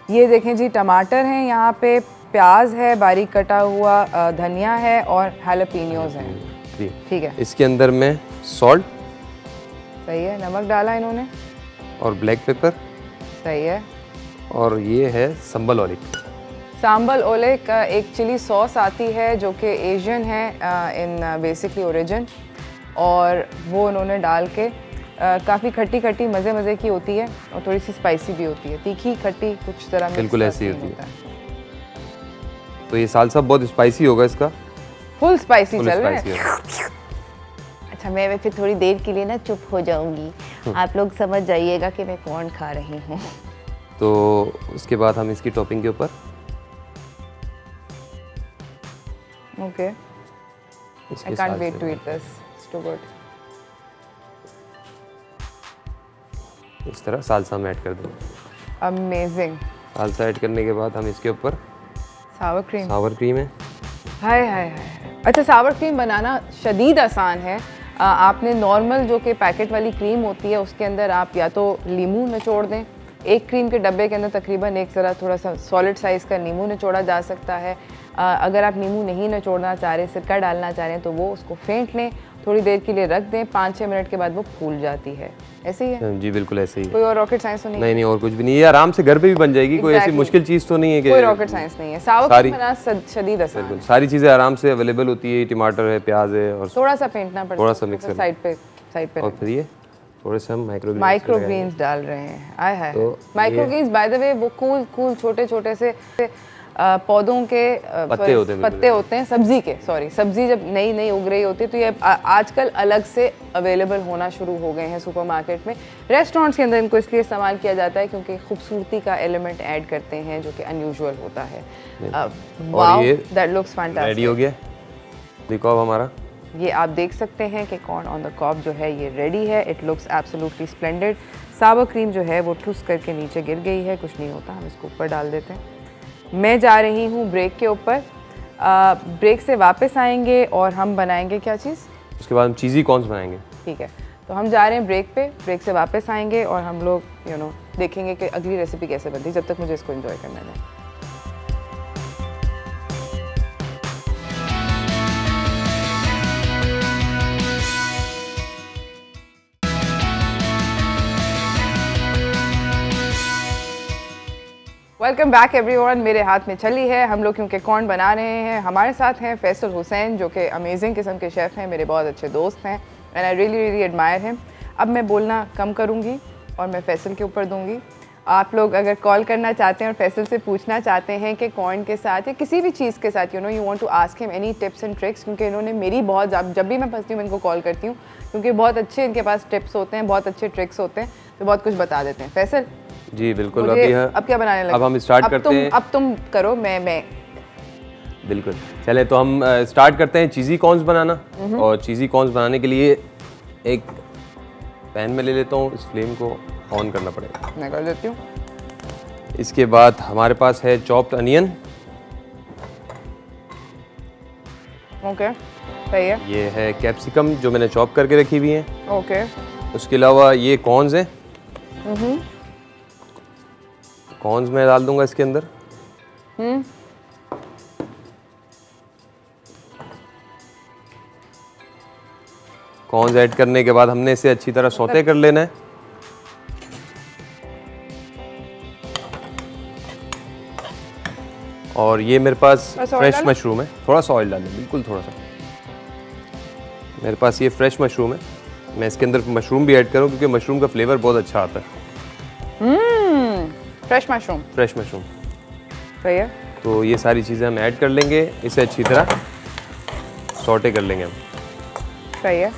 ये देखें जी, टमाटर हैं यहाँ पे, प्याज है, बारीक कटा हुआ धनिया है और हैलोपिनियोज हैं। ठीक है। इसके अंदर में सॉल्ट, सही है, नमक डाला इन्होंने, और ब्लैक पेपर, सही है, और ये है संबल ओलिक। सांबल ओले का एक चिली सॉस आती है जो कि एशियन है इन बेसिकली ओरिजिन, और वो उन्होंने डाल के काफ़ी खट्टी खट्टी मज़े की होती है और थोड़ी सी स्पाइसी भी होती है, तीखी खट्टी कुछ तरह बिल्कुल ऐसी होती है। तो ये सालसा बहुत स्पाइसी होगा, इसका फुल स्पाइसी चल रहा है। अच्छा, मैं फिर थोड़ी देर के लिए ना चुप हो जाऊंगी, आप लोग समझ जाइएगा कि मैं कौन खा रही हूँ। तो उसके बाद हम इसकी टॉपिंग के ऊपर okay, I can't wait to eat this, it's too good. इस तरह सालसा में ऐड कर देंगे। अमेजिंग। सालसा ऐड करने के बाद हम इसके ऊपर सावर क्रीम है। हाय हाय हाय। अच्छा, सावर क्रीम बनाना शदीद आसान है। आपने नॉर्मल जो कि पैकेट वाली क्रीम होती है उसके अंदर आप या तो नींबू निचोड़ दें। एक क्रीम के डब्बे के अंदर तकरीबन एक ज़रा थोड़ा सा सॉलिड साइज़ का नींबू निचोड़ा जा सकता है। अगर आप नींबू नहीं निचोड़ना चाह रहे, सिरका डालना चाह रहे हैं, तो वो उसको फेंट लें, थोड़ी देर के लिए रख दें, 5-6 मिनट के बाद वो फूल जाती है। ऐसे ही है जी, बिल्कुल ऐसे ही। कोई और रॉकेट साइंस तो नहीं? नहीं, और कुछ भी नहीं, ये आराम से घर पे भी बन जाएगी। कोई ऐसी मुश्किल चीज़ तो नहीं है कि कोई रॉकेट साइंस नहीं है। सावर क्रीम बनाना शदीद आसान है। सारी चीज़ें आराम से अवेलेबल होती है। टमाटर है, प्याज है, और थोड़ा सा फेंटना पड़ता है, थोड़ा सा मिक्स कर साइड पे, और फिर ये थोड़े से हम माइक्रोग्रीन्स डाल रहे हैं। आय हाय, माइक्रोग्रीन्स बाय द वे वो कूल छोटे से पौधों के पत्ते होते हैं, सब्जी जब नई उग रही होती है, तो ये आजकल अलग से अवेलेबल होना शुरू हो गए हैं सुपरमार्केट में। रेस्टोरेंट्स के अंदर इनको इसलिए इस्तेमाल किया जाता है क्योंकि खूबसूरती का एलिमेंट ऐड करते हैं जो कि अनयूजुअल होता है। Wow, that looks fantastic. Ready हो गया देखो अब हमारा। ये आप देख सकते हैं कि कॉर्न ऑन द कॉब जो है ये रेडी है। It looks absolutely splendid. Sawar cream जो है वो ठुस करके नीचे गिर गई है, कुछ नहीं होता, हम इसको ऊपर डाल देते हैं। मैं जा रही हूँ ब्रेक के ऊपर। ब्रेक से वापस आएंगे और हम बनाएंगे क्या चीज़, उसके बाद हम चीज़ी कॉर्न्स बनाएंगे। ठीक है, तो हम जा रहे हैं ब्रेक पे। ब्रेक से वापस आएंगे और हम लोग देखेंगे कि अगली रेसिपी कैसे बनती है। जब तक मुझे इसको एंजॉय करना है। Welcome back everyone. मेरे हाथ में छली है, हम लोग क्योंकि कॉर्न बना रहे हैं। हमारे साथ हैं फैसल हुसैन जो कि अमेजिंग किस्म के शेफ़ हैं, मेरे बहुत अच्छे दोस्त हैं, and I really admire him. अब मैं बोलना कम करूँगी और मैं फैसल के ऊपर दूंगी। आप लोग अगर कॉल करना चाहते हैं और फैसल से पूछना चाहते हैं कि कॉर्न के साथ या किसी भी चीज़ के साथ you want to ask him any tips and tricks, क्योंकि इन्होंने मेरी बहुत, जब भी मैं फंसती हूँ मैं इनको कॉल करती हूँ क्योंकि बहुत अच्छे इनके पास टिप्स होते हैं, बहुत अच्छे ट्रिक्स होते हैं, तो बहुत कुछ बता देते हैं। फैसल जी बिल्कुल। अब क्या बनाने लगे? अब हम स्टार्ट करते हैं। अब तुम करो, मैं बिल्कुल। चले तो हम स्टार्ट करते हैं चीज़ी कॉर्न्स बनाना। और चीज़ी कॉर्न्स बनाने के लिए एक पैन में ले लेता हूँ, इस फ्लेम को ऑन करना पड़ेगा। मैं कर देती हूँ। इसके बाद हमारे पास है चॉप्ड अनियन। ओके, सही है। ये है कैप्सिकम जो मैंने चॉप करके रखी हुई है। ओके। उसके अलावा ये कॉर्न्स हैं। कॉर्न्स मैं डाल दूंगा इसके अंदर। कॉर्न्स ऐड करने के बाद हमने इसे अच्छी तरह सौते कर लेना है। और ये मेरे पास फ्रेश मशरूम है। थोड़ा सा ऑयल डालें, बिल्कुल थोड़ा सा। मेरे पास ये फ्रेश मशरूम है, मैं इसके अंदर मशरूम भी ऐड करूँ क्योंकि मशरूम का फ्लेवर बहुत अच्छा आता है। Fresh mushroom. फ्रेश मशरूम सही है। तो ये सारी चीज़ें हम ऐड कर लेंगे, इसे अच्छी तरह सौटे कर लेंगे हम। सही है।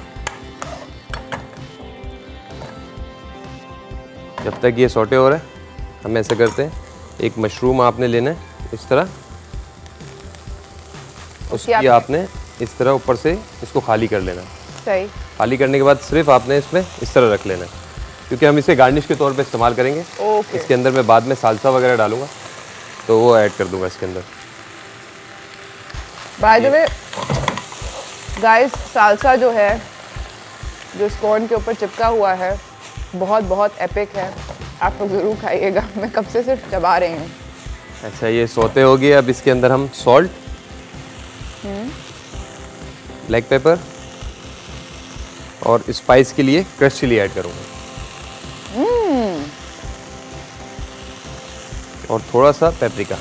जब तक ये सौटे हो रहे हैं हम ऐसे करते हैं, एक मशरूम आपने लेना है इस तरह, उसकी आपने इस तरह ऊपर से इसको खाली कर लेना है। सही। खाली करने के बाद सिर्फ आपने इसमें इस तरह रख लेना है क्योंकि हम इसे गार्निश के तौर पे इस्तेमाल करेंगे। ओके। इसके अंदर मैं बाद में साल्सा वगैरह डालूंगा तो वो ऐड कर दूंगा इसके अंदर। By the way guys, salsa जो है, जो इस कॉर्न के ऊपर चिपका हुआ है, बहुत बहुत एपिक है। आप लोग ज़रूर खाइएगा। मैं कब से सिर्फ चबा रही हूँ। अच्छा, ये सौते हो गए। अब इसके अंदर हम सॉल्ट, ब्लैक पेपर और स्पाइस के लिए क्रश चिली ऐड करूँगा। और थोड़ा सा paprika.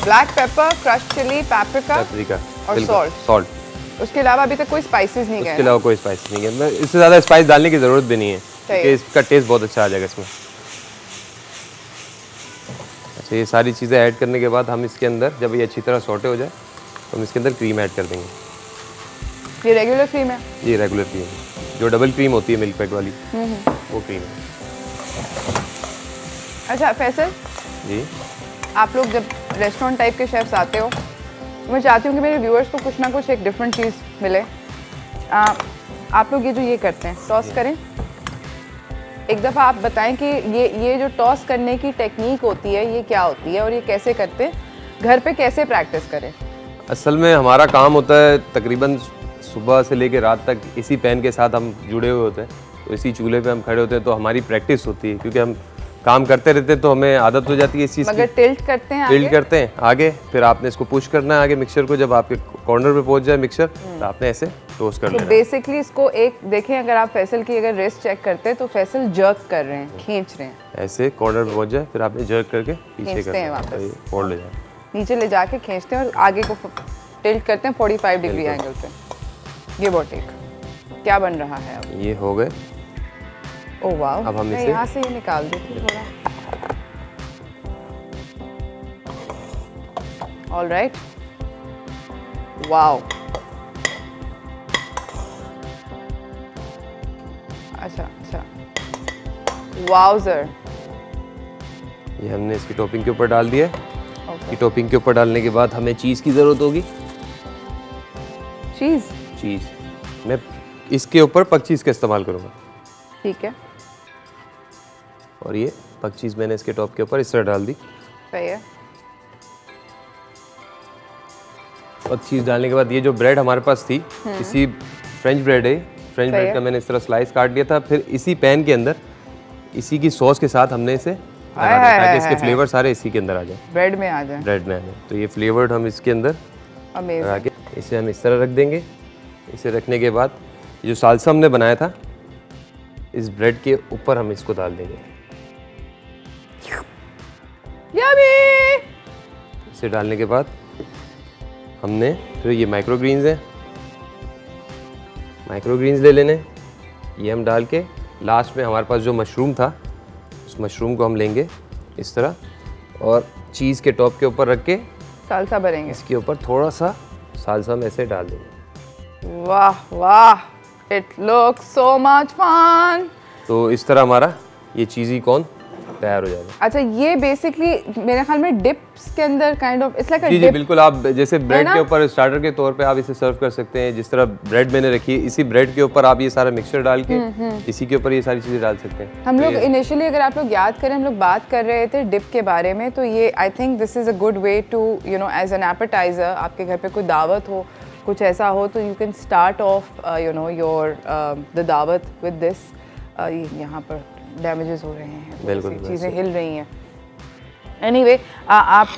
Black pepper, crush chilli, paprika और सॉल्ट। उसके अलावा अभी तक कोई स्पाइसेस नहीं गए? उसके अलावा कोई स्पाइस नहीं है। इससे ज़्यादा स्पाइस डालने की ज़रूरत भी नहीं है क्योंकि इसका टेस्ट बहुत अच्छा आ जाएगा इसमें। अच्छा, ये सारी चीज़ें ऐड करने के बाद हम इसके अंदर, जब ये अच्छी तरह सॉटे हो जाए तो हम इसके अंदर क्रीम ऐड कर देंगे। ये रेगुलर क्रीम है? ये रेगुलर क्रीम है, जो डबल क्रीम होती है मिल्क पैक वाली, वो क्रीम है। अच्छा फैसल जी, आप लोग जब रेस्टोरेंट टाइप के शेफ्स आते हो, मैं चाहती हूँ कि मेरे व्यूअर्स को कुछ ना कुछ एक डिफरेंट चीज़ मिले। आप लोग ये जो ये करते हैं, टॉस करें, एक दफ़ा आप बताएं कि ये जो टॉस करने की टेक्निक होती है ये क्या होती है और ये कैसे करते हैं, घर पे कैसे प्रैक्टिस करें? असल में हमारा काम होता है तकरीबन सुबह से लेकर रात तक इसी पैन के साथ हम जुड़े हुए होते हैं, तो इसी चूल्हे पे हम खड़े होते हैं, तो हमारी प्रैक्टिस होती है क्योंकि हम काम करते रहते हैं तो हमें आदत हो जाती है इस चीज़ की। मगर टिल्ट करते हैं आगे, फिर आपने इसको पुश करना है आगे मिक्सचर को। जब आपके कॉर्नर पे पहुंच जाए मिक्सचर तो आपने ऐसे टोस्ट कर लेना है। बेसिकली इसको एक देखें, अगर आप फैसल की अगर रेस्ट चेक करते हैं तो फैसल जर्क कर रहे हैं, खींच रहे हैं। ऐसे कॉर्नर पे पहुंच जाए फिर आपने जर्क करके पीछे करते हैं, वापस फोल्ड ले जाए, नीचे ले जाके खींचते हैं और आगे को टिल्ट करते हैं 45 डिग्री एंगल पे। ये बहुत ठीक। क्या बन रहा है अब? ये हो गए। ओह वाह, अब हम इसे यहाँ से ही निकाल देते हैं थोड़ा। All right, wow. अच्छा, वाउजर। ये हमने इसकी टॉपिंग के ऊपर डाल दिया। की टॉपिंग के ऊपर डालने के बाद हमें चीज़ की ज़रूरत होगी। चीज़ मैं इसके ऊपर पक चीज़ का इस्तेमाल करूँगा। ठीक है। और ये पक चीज़ मैंने इसके टॉप के ऊपर इस तरह डाल दी। सही है। पक चीज़ डालने के बाद ये जो ब्रेड हमारे पास थी, इसी फ्रेंच ब्रेड है, फ्रेंच ब्रेड का मैंने इस तरह स्लाइस काट लिया था। फिर इसी पैन के अंदर इसी की सॉस के साथ हमने इसे ताकि इसके फ्लेवर सारे इसी के अंदर आ जाए, ब्रेड में आ जाए। तो ये फ्लेवर्ड हम इसके अंदर लगा के इसे हम इस तरह रख देंगे। इसे रखने के बाद जो साल्सा हमने बनाया था इस ब्रेड के ऊपर हम इसको डाल देंगे। इसे डालने के बाद हमने फिर ये माइक्रो ग्रीन्स हैं, माइक्रो ग्रीन्स ले लेने, ये हम डाल के लास्ट में हमारे पास जो मशरूम था उस मशरूम को हम लेंगे इस तरह और चीज़ के टॉप के ऊपर रख के सालसा भरेंगे, इसके ऊपर थोड़ा सा सालसा में ऐसे डाल देंगे। वाह वाह, it looks so much fun. तो इस तरह हमारा ये चीज़ी कॉर्न तैयार हो जाएगा। अच्छा, ये बेसिकली मेरे ख्याल में डिप्स के अंदर kind of it's like a G dip. बिल्कुल, आप जैसे ब्रेड के ऊपर स्टार्टर के तौर पे आप इसे सर्व कर सकते हैं। जिस तरह ब्रेड मैंने रखी है, इसी ब्रेड के ऊपर आप ये सारा मिक्सचर डाल के इसी के ऊपर ये सारी चीज़ें डाल सकते हैं। हम लोग इनिशियली, अगर आप लोग याद करें, हम लोग बात कर रहे थे डिप के बारे में, तो ये I think this is a good way to you know as an appetiser. आपके घर पे कोई दावत हो, कुछ ऐसा हो, तो you can start of you know your the दावत विद दिस। यहाँ पर डैमेजेस हो रहे हैं, बिल्कुल चीज़ें हिल रही हैं। एनीवे, आप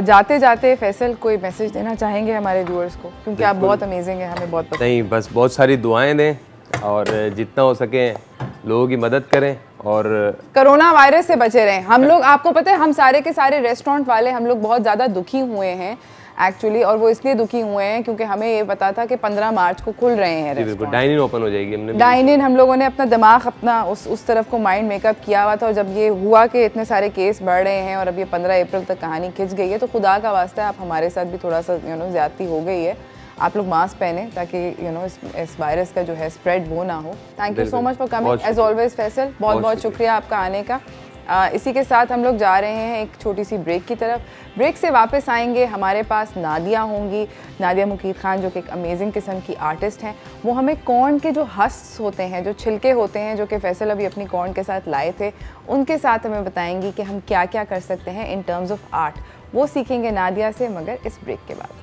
जाते जाते फैसल कोई मैसेज देना चाहेंगे हमारे व्यूअर्स को, क्योंकि आप बहुत अमेजिंग हैं, हमें बहुत पसंद। नहीं, बस बहुत सारी दुआएं दें और जितना हो सके लोगों की मदद करें और कोरोना वायरस से बचे रहें। हम लोग, आपको पता है, हम सारे के सारे रेस्टोरेंट वाले हम लोग बहुत ज़्यादा दुखी हुए हैं एक्चुअली, और वो इसलिए दुखी हुए हैं क्योंकि हमें ये पता था कि 15 मार्च को खुल रहे हैं रेस्टोरेंट, डाइन इन ओपन हो जाएगी। हमने डाइन इन, हम लोगों ने अपना दिमाग अपना उस तरफ को माइंड मेकअप किया हुआ था, और जब ये हुआ कि इतने सारे केस बढ़ रहे हैं और अब ये 15 अप्रैल तक कहानी खिंच गई है, तो खुदा का वास्ता है आप हमारे साथ भी थोड़ा सा यू नो ज़्यादती हो गई है। आप लोग मास्क पहने ताकि यू नो इस वायरस का जो है स्प्रेड वो ना हो। Thank you so much for coming as always Faisal, बहुत बहुत शुक्रिया आपका आने का। इसी के साथ हम लोग जा रहे हैं एक छोटी सी ब्रेक की तरफ। ब्रेक से वापस आएंगे, हमारे पास नादिया होंगी, नादिया मुकीद खान, जो कि एक अमेजिंग किस्म की आर्टिस्ट हैं। वो हमें कॉर्न के जो हस्क होते हैं, जो छिलके होते हैं, जो कि फैसल अभी अपनी कॉर्न के साथ लाए थे, उनके साथ हमें बताएंगी कि हम क्या क्या कर सकते हैं इन टर्म्स ऑफ आर्ट। वो सीखेंगे नादिया से, मगर इस ब्रेक के बाद।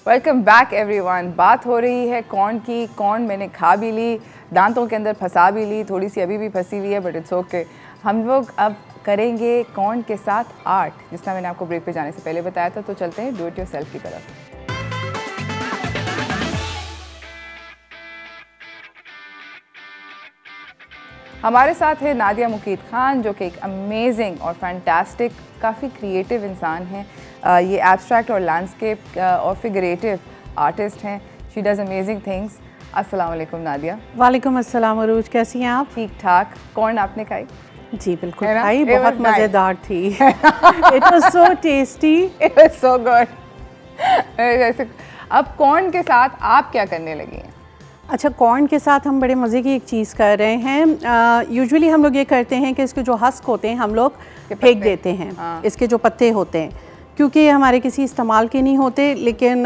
Welcome back everyone. बात हो रही है कॉर्न की। कॉर्न मैंने खा भी ली, दांतों के अंदर फंसा भी ली, थोड़ी सी अभी भी फंसी हुई है, बट इट्स ओके। हम लोग अब करेंगे कॉर्न के साथ आर्ट, जिस तरह मैंने आपको ब्रेक पे जाने से पहले बताया था। तो चलते हैं डू इट योरसेल्फ की तरफ। हमारे साथ है नादिया मुकीद खान, जो कि एक अमेजिंग और फैंटास्टिक, काफ़ी क्रिएटिव इंसान हैं। ये एब्स्ट्रैक्ट और लैंडस्केप और फिगरेटिव आर्टिस्ट हैं। She does amazing things. अस्सलाम वालेकुम नादिया। वालेकुम अस्सलाम अरूज, कैसी हैं आप? ठीक ठाक। कॉर्न आपने खाई? जी बिल्कुल खाई, बहुत मज़ेदार थी। It was so tasty, it was so good. अब कॉर्न के साथ आप क्या करने लगी हैं? अच्छा, कॉर्न के साथ हम बड़े मज़े की एक चीज़ कर रहे हैं। यूजुअली हम लोग ये करते हैं कि इसके जो हस्क होते हैं हम लोग फेंक देते हैं। इसके जो पत्ते होते हैं, क्योंकि ये हमारे किसी इस्तेमाल के नहीं होते, लेकिन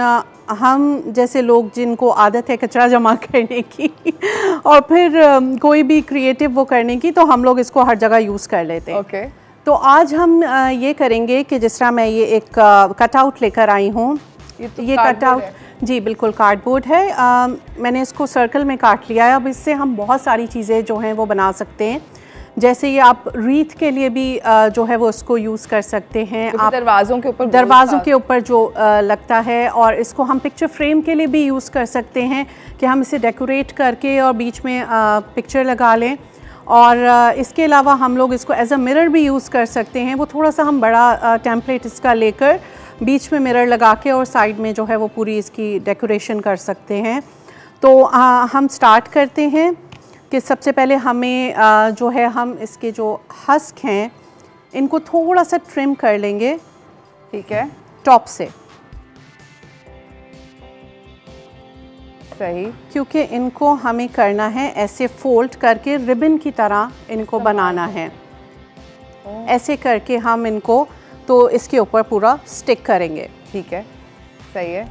हम जैसे लोग जिनको आदत है कचरा जमा करने की और फिर कोई भी क्रिएटिव वो करने की, तो हम लोग इसको हर जगह यूज़ कर लेते हैं। ओके। तो आज हम ये करेंगे कि जिस तरह मैं ये एक कटआउट लेकर आई हूँ, ये कटआउट जी बिल्कुल कार्डबोर्ड है। मैंने इसको सर्कल में काट लिया है। अब इससे हम बहुत सारी चीज़ें जो हैं वो बना सकते हैं। जैसे ये आप रीथ के लिए भी जो है वो इसको यूज़ कर सकते हैं। आप दरवाज़ों के ऊपर जो लगता है, और इसको हम पिक्चर फ्रेम के लिए भी यूज़ कर सकते हैं कि हम इसे डेकोरेट करके और बीच में पिक्चर लगा लें। और इसके अलावा हम लोग इसको एज अ मिरर भी यूज़ कर सकते हैं। वो थोड़ा सा हम बड़ा टेम्पलेट इसका लेकर बीच में मिरर लगा के और साइड में जो है वो पूरी इसकी डेकोरेशन कर सकते हैं। तो हम स्टार्ट करते हैं कि सबसे पहले हमें जो है हम इसके जो हस्क हैं इनको थोड़ा सा ट्रिम कर लेंगे। ठीक है, टॉप से, सही, क्योंकि इनको हमें करना है ऐसे फोल्ड करके रिबन की तरह इनको बनाना है। ऐसे करके हम इनको तो इसके ऊपर पूरा स्टिक करेंगे। ठीक है, सही है।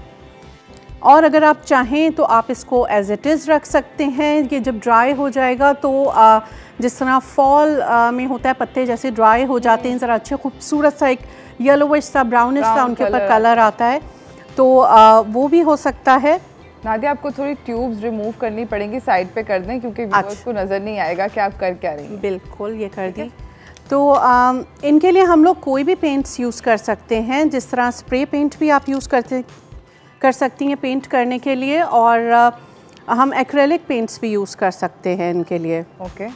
और अगर आप चाहें तो आप इसको एज इट इज़ रख सकते हैं। कि जब ड्राई हो जाएगा तो जिस तरह फॉल में होता है, पत्ते जैसे ड्राई हो जाते हैं, ज़रा अच्छा खूबसूरत सा एक येलोविश सा ब्राउनिश सा उनके ऊपर कलर आता है, तो वो भी हो सकता है। नादिया, आपको थोड़ी ट्यूब्स रिमूव करनी पड़ेंगी, साइड पे कर दें, क्योंकि व्यूअर्स को नज़र नहीं आएगा कि आप कर क्या रही हैं। बिल्कुल, ये कर दी। तो इनके लिए हम लोग कोई भी पेंट्स यूज़ कर सकते हैं। जिस तरह स्प्रे पेंट भी आप यूज़ कर सकती हैं पेंट करने के लिए, और हम एक्रेलिक पेंट्स भी यूज़ कर सकते हैं इनके लिए। ओके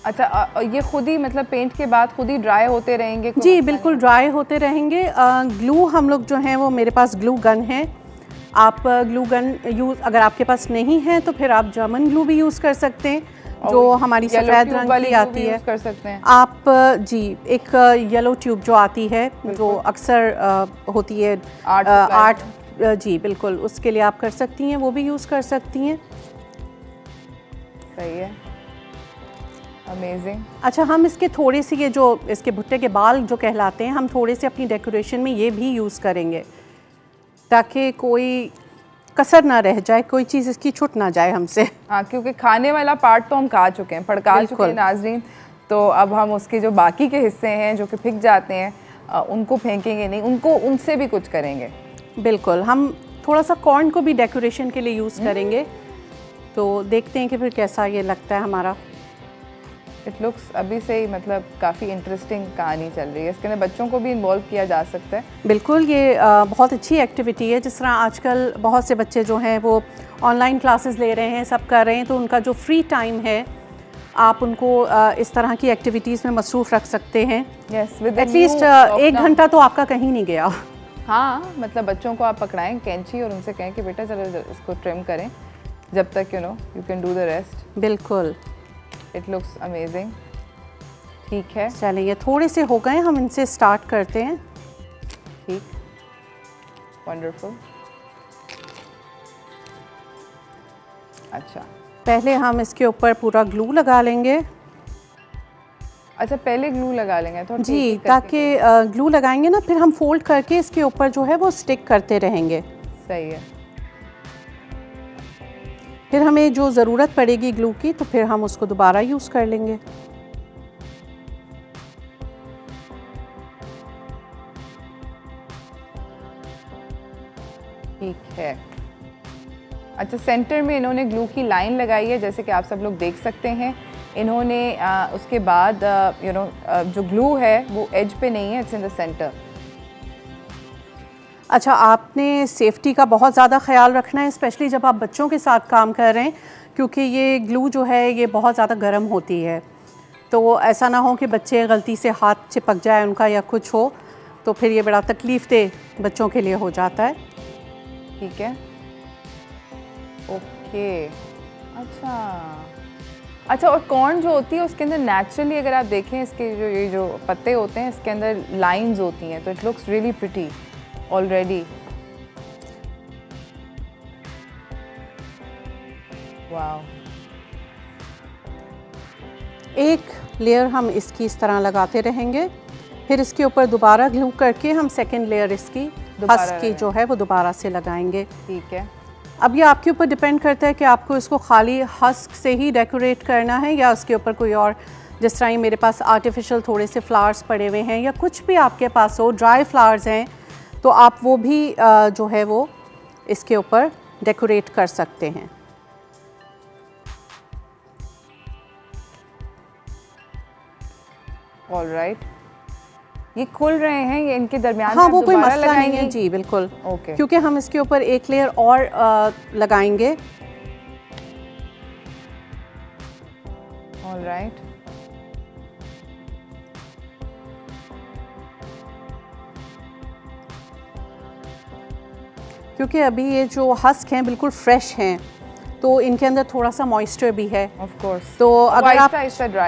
अच्छा, ये खुद ही मतलब पेंट के बाद खुद ही ड्राई होते रहेंगे? जी बिल्कुल ड्राई होते रहेंगे। ग्लू हम लोग जो हैं वो मेरे पास ग्लू गन है, आप ग्लू गन यूज़ अगर आपके पास नहीं है तो फिर आप जर्मन ग्लू भी यूज़ कर सकते हैं, जो हमारी सफ़ेद रंग की आती है। कर सकते हैं आप जी एक येलो ट्यूब जो आती है जो अक्सर होती है आर्ट, जी बिल्कुल उसके लिए आप कर सकती हैं, वो भी यूज़ कर सकती हैं। सही है, अमेजिंग। अच्छा, हम इसके थोड़े से ये जो इसके भुट्टे के बाल जो कहलाते हैं, हम थोड़े से अपनी डेकोरेशन में ये भी यूज़ करेंगे ताकि कोई कसर ना रह जाए, कोई चीज़ इसकी छूट ना जाए हमसे। हाँ, क्योंकि खाने वाला पार्ट तो हम खा चुके हैं, पड़का चुके हैं नाज़रीन, तो अब हम उसके जो बाकी के हिस्से हैं जो कि फिक जाते हैं उनको फेंकेंगे नहीं, उनको उनसे भी कुछ करेंगे। बिल्कुल, हम थोड़ा सा कॉर्न को भी डेकोरेशन के लिए यूज़ करेंगे, तो देखते हैं कि फिर कैसा ये लगता है हमारा। इट लुक्स अभी से ही मतलब काफ़ी इंटरेस्टिंग कहानी चल रही है, इसके अंदर बच्चों को भी इन्वॉल्व किया जा सकता है। बिल्कुल, ये बहुत अच्छी एक्टिविटी है। जिस तरह आजकल बहुत से बच्चे जो हैं वो ऑनलाइन क्लासेस ले रहे हैं, सब कर रहे हैं, तो उनका जो फ्री टाइम है आप उनको इस तरह की एक्टिविटीज़ में मसरूफ़ रख सकते हैं। एटलीस्ट 1 घंटा तो आपका कहीं नहीं गया। हाँ, मतलब बच्चों को आप पकड़ाएं कैंची और उनसे कहें कि बेटा चलो इसको ट्रिम करें जब तक you can do the rest. बिल्कुल, इट लुक्स अमेजिंग। ठीक है, चलिए ये थोड़े से हो गए, हम इनसे स्टार्ट करते हैं। ठीक, वंडरफुल। अच्छा, पहले हम इसके ऊपर पूरा ग्लू लगा लेंगे। अच्छा, पहले ग्लू लगा लेंगे तो जी, ताकि ग्लू लगाएंगे ना, फिर हम फोल्ड करके इसके ऊपर जो है वो स्टिक करते रहेंगे। सही है। फिर हमें जो ज़रूरत पड़ेगी ग्लू की तो फिर हम उसको दोबारा यूज़ कर लेंगे। ठीक है। अच्छा, सेंटर में इन्होंने ग्लू की लाइन लगाई है, जैसे कि आप सब लोग देख सकते हैं। इन्होंने उसके बाद जो ग्लू है वो एज पे नहीं है, इट्स इन द सेंटर। अच्छा, आपने सेफ्टी का बहुत ज़्यादा ख्याल रखना है, स्पेशली जब आप बच्चों के साथ काम कर रहे हैं, क्योंकि ये ग्लू जो है ये बहुत ज़्यादा गर्म होती है, तो ऐसा ना हो कि बच्चे गलती से हाथ चिपक जाए उनका या कुछ हो, तो फिर ये बड़ा तकलीफ़ देह बच्चों के लिए हो जाता है। ठीक है, ओके। अच्छा, और कॉर्न जो होती है उसके अंदर नेचुरली अगर आप देखें इसके ये जो पत्ते होते हैं इसके अंदर लाइंस होती हैं, तो it looks really pretty already. Wow. एक लेयर हम इसकी इस तरह लगाते रहेंगे, फिर इसके ऊपर दोबारा ग्लू करके हम सेकंड लेयर इसकी हस्क की जो है वो दोबारा से लगाएंगे। ठीक है। अब ये आपके ऊपर डिपेंड करता है कि आपको इसको खाली हस्क से ही डेकोरेट करना है या उसके ऊपर कोई और, जिस तरह मेरे पास आर्टिफिशियल थोड़े से फ्लावर्स पड़े हुए हैं या कुछ भी आपके पास हो, ड्राई फ्लावर्स हैं, तो आप वो भी जो है वो इसके ऊपर डेकोरेट कर सकते हैं। ऑलराइट, ये खुल रहे हैं, ये इनके दरमियान हाँ, वो कोई मसला नहीं है जी, बिल्कुल। ओके, क्योंकि हम इसके ऊपर एक लेयर और लगाएंगे। ऑलराइट, क्योंकि अभी ये जो हस्क हैं बिल्कुल फ्रेश हैं, तो इनके अंदर थोड़ा सा मॉइस्चर भी है। ऑफ कोर्स, तो अगर आप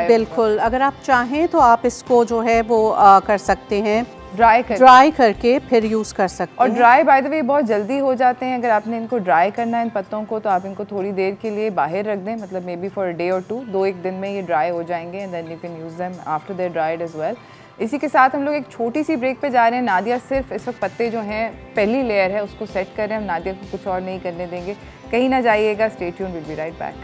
बिल्कुल अगर आप चाहें तो आप इसको जो है वो कर सकते हैं, ड्राई करके फिर यूज़ कर सकते हैं। और ड्राई बाय द वे बहुत जल्दी हो जाते हैं। अगर आपने इनको ड्राई करना है इन पत्तों को, तो आप इनको थोड़ी देर के लिए बाहर रख दें, मतलब maybe for a day और 2-1 दिन में ये ड्राई हो जाएंगे, and then you can use them after they're dried as well. इसी के साथ हम लोग एक छोटी सी ब्रेक पे जा रहे हैं। नादिया सिर्फ इस वक्त पत्ते जो हैं पहली लेयर है उसको सेट कर रहे हैं, हम नादिया को कुछ और नहीं करने देंगे। कहीं ना जाइएगा, stay tune, will be right back.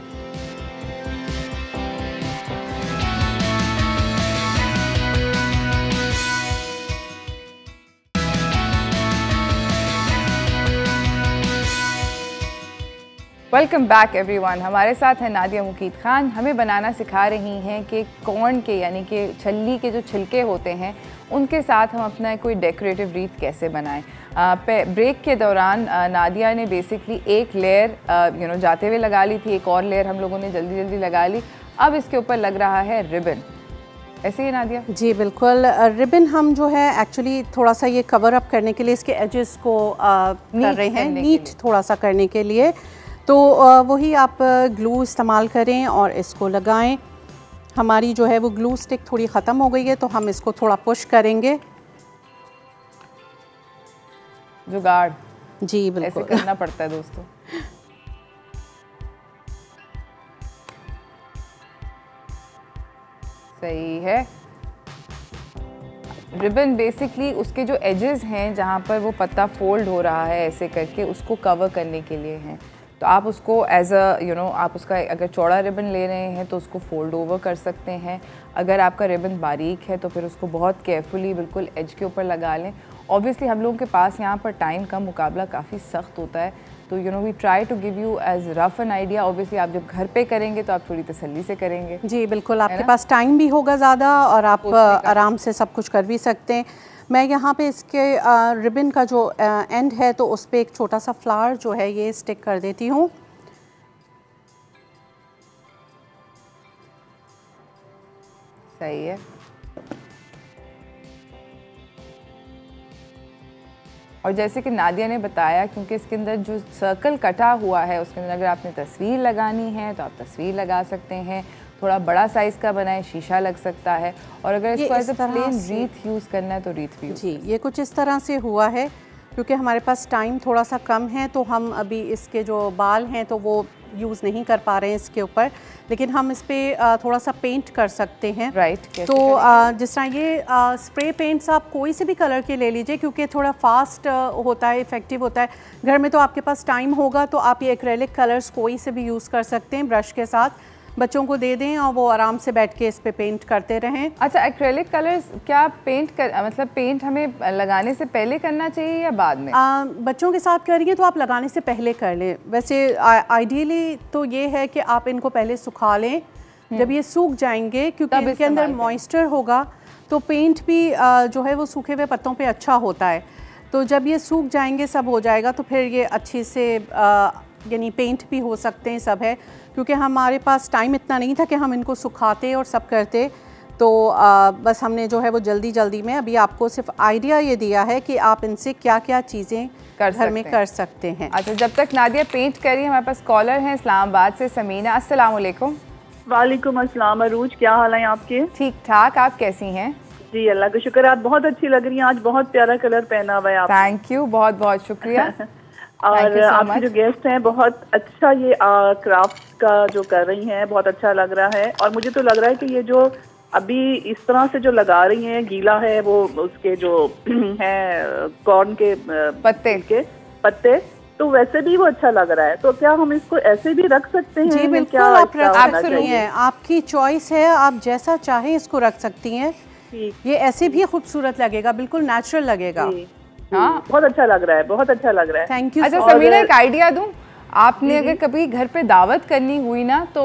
Welcome back everyone. हमारे साथ है नादिया मुकीद खान। हमें बनाना सिखा रही हैं कि कॉर्न के यानी कि छल्ली के जो छिलके होते हैं उनके साथ हम अपना कोई डेकोरेटिव रीथ कैसे बनाएं। ब्रेक के दौरान नादिया ने बेसिकली एक लेयर जाते हुए लगा ली थी, एक और लेयर हम लोगों ने जल्दी जल्दी लगा ली। अब इसके ऊपर लग रहा है रिबन, ऐसे ही नादिया? जी बिल्कुल। रिबन हम जो है एक्चुअली थोड़ा सा ये कवर अप करने के लिए इसके एजेस को कर रहे हैं, नीट थोड़ा सा करने के लिए। तो वही आप ग्लू इस्तेमाल करें और इसको लगाएं। हमारी जो है वो ग्लू स्टिक थोड़ी ख़त्म हो गई है तो हम इसको थोड़ा पुश करेंगे। जुगाड़ जी बिल्कुल ऐसे करना पड़ता है दोस्तों। सही है। रिबन बेसिकली उसके जो एजेस हैं जहाँ पर वो पत्ता फोल्ड हो रहा है ऐसे करके उसको कवर करने के लिए हैं। तो आप उसको एज अ आप उसका अगर चौड़ा रिबन ले रहे हैं तो उसको फोल्ड ओवर कर सकते हैं। अगर आपका रिबन बारीक है तो फिर उसको बहुत केयरफुली बिल्कुल एज के ऊपर लगा लें। ऑब्वियसली हम लोगों के पास यहाँ पर टाइम का मुकाबला काफ़ी सख्त होता है, तो we try to give you as rough an idea. Obviously आप जब घर पे करेंगे तो आप थोड़ी तसल्ली से करेंगे। जी बिल्कुल, आपके पास टाइम भी होगा ज़्यादा और आप आराम से सब कुछ कर भी सकते हैं। मैं यहाँ पे इसके रिबन का जो एंड है तो उस पर एक छोटा सा फ्लावर जो है ये स्टिक कर देती हूँ। सही है। और जैसे कि नादिया ने बताया, क्योंकि इसके अंदर जो सर्कल कटा हुआ है उसके अंदर अगर आपने तस्वीर लगानी है तो आप तस्वीर लगा सकते हैं। थोड़ा बड़ा साइज़ का बनाए, शीशा लग सकता है। और अगर इसको as a plain wreath use करना है तो रीथ भी जी ये कुछ इस तरह से हुआ है। क्योंकि हमारे पास टाइम थोड़ा सा कम है तो हम अभी इसके जो बाल हैं तो वो यूज़ नहीं कर पा रहे हैं इसके ऊपर, लेकिन हम इस पर थोड़ा सा पेंट कर सकते हैं। राइट। तो जिस तरह ये स्प्रे पेंट्स आप कोई से भी कलर के ले लीजिए क्योंकि थोड़ा फास्ट होता है, इफ़ेक्टिव होता है। घर में तो आपके पास टाइम होगा तो आप ये एक्रेलिक कलर्स कोई से भी यूज़ कर सकते हैं। ब्रश के साथ बच्चों को दे दें और वो आराम से बैठ के इस पे पेंट करते रहें। अच्छा, एक्रेलिक कलर्स क्या मतलब पेंट हमें लगाने से पहले करना चाहिए या बाद में? बच्चों के साथ करिए तो आप लगाने से पहले कर लें। वैसे आइडियली तो ये है कि आप इनको पहले सुखा लें। जब ये सूख जाएंगे, क्योंकि इनके अंदर मॉइस्चर होगा तो पेंट भी जो है वो सूखे हुए पत्तों पे अच्छा होता है। तो जब ये सूख जाएंगे, सब हो जाएगा, तो फिर ये अच्छे से यानी पेंट भी हो सकते हैं, सब है। क्योंकि हमारे पास टाइम इतना नहीं था कि हम इनको सुखाते और सब करते, तो बस हमने जो है वो जल्दी जल्दी में अभी आपको सिर्फ आइडिया ये दिया है कि आप इनसे क्या क्या चीज़ें घर में कर सकते हैं। अच्छा, जब तक नादिया पेंट करी, हमारे पास कॉलर हैं इस्लामाबाद से, समीना। अस्सलाम वालेकुम। वालेकुम अस्सलाम अरूज, क्या हाल है आपके? ठीक ठाक, आप कैसी हैं? जी अल्लाह का शुक्र, आप बहुत अच्छी लग रही हैं। आज बहुत प्यारा कलर पहना हुआ है आप। थैंक यू, बहुत बहुत शुक्रिया। और आपके जो गेस्ट हैं बहुत अच्छा ये क्राफ्ट का जो कर रही हैं, बहुत अच्छा लग रहा है। और मुझे तो लग रहा है कि ये जो अभी इस तरह से जो लगा रही हैं, गीला है वो उसके जो हैं कॉर्न के पत्ते, तो वैसे भी वो अच्छा लग रहा है। तो क्या हम इसको ऐसे भी रख सकते हैं? जी बिल्कुल, आप रख सकती हैं, आपकी चॉइस है, आप जैसा चाहें इसको रख सकती हैं। ये ऐसे भी खूबसूरत लगेगा, बिल्कुल नेचुरल लगेगा। हाँ, बहुत अच्छा लग रहा है, बहुत अच्छा लग रहा है। Thank you. अच्छा समीना, एक आइडिया दूं, आपने अगर कभी घर पे दावत करनी हुई ना तो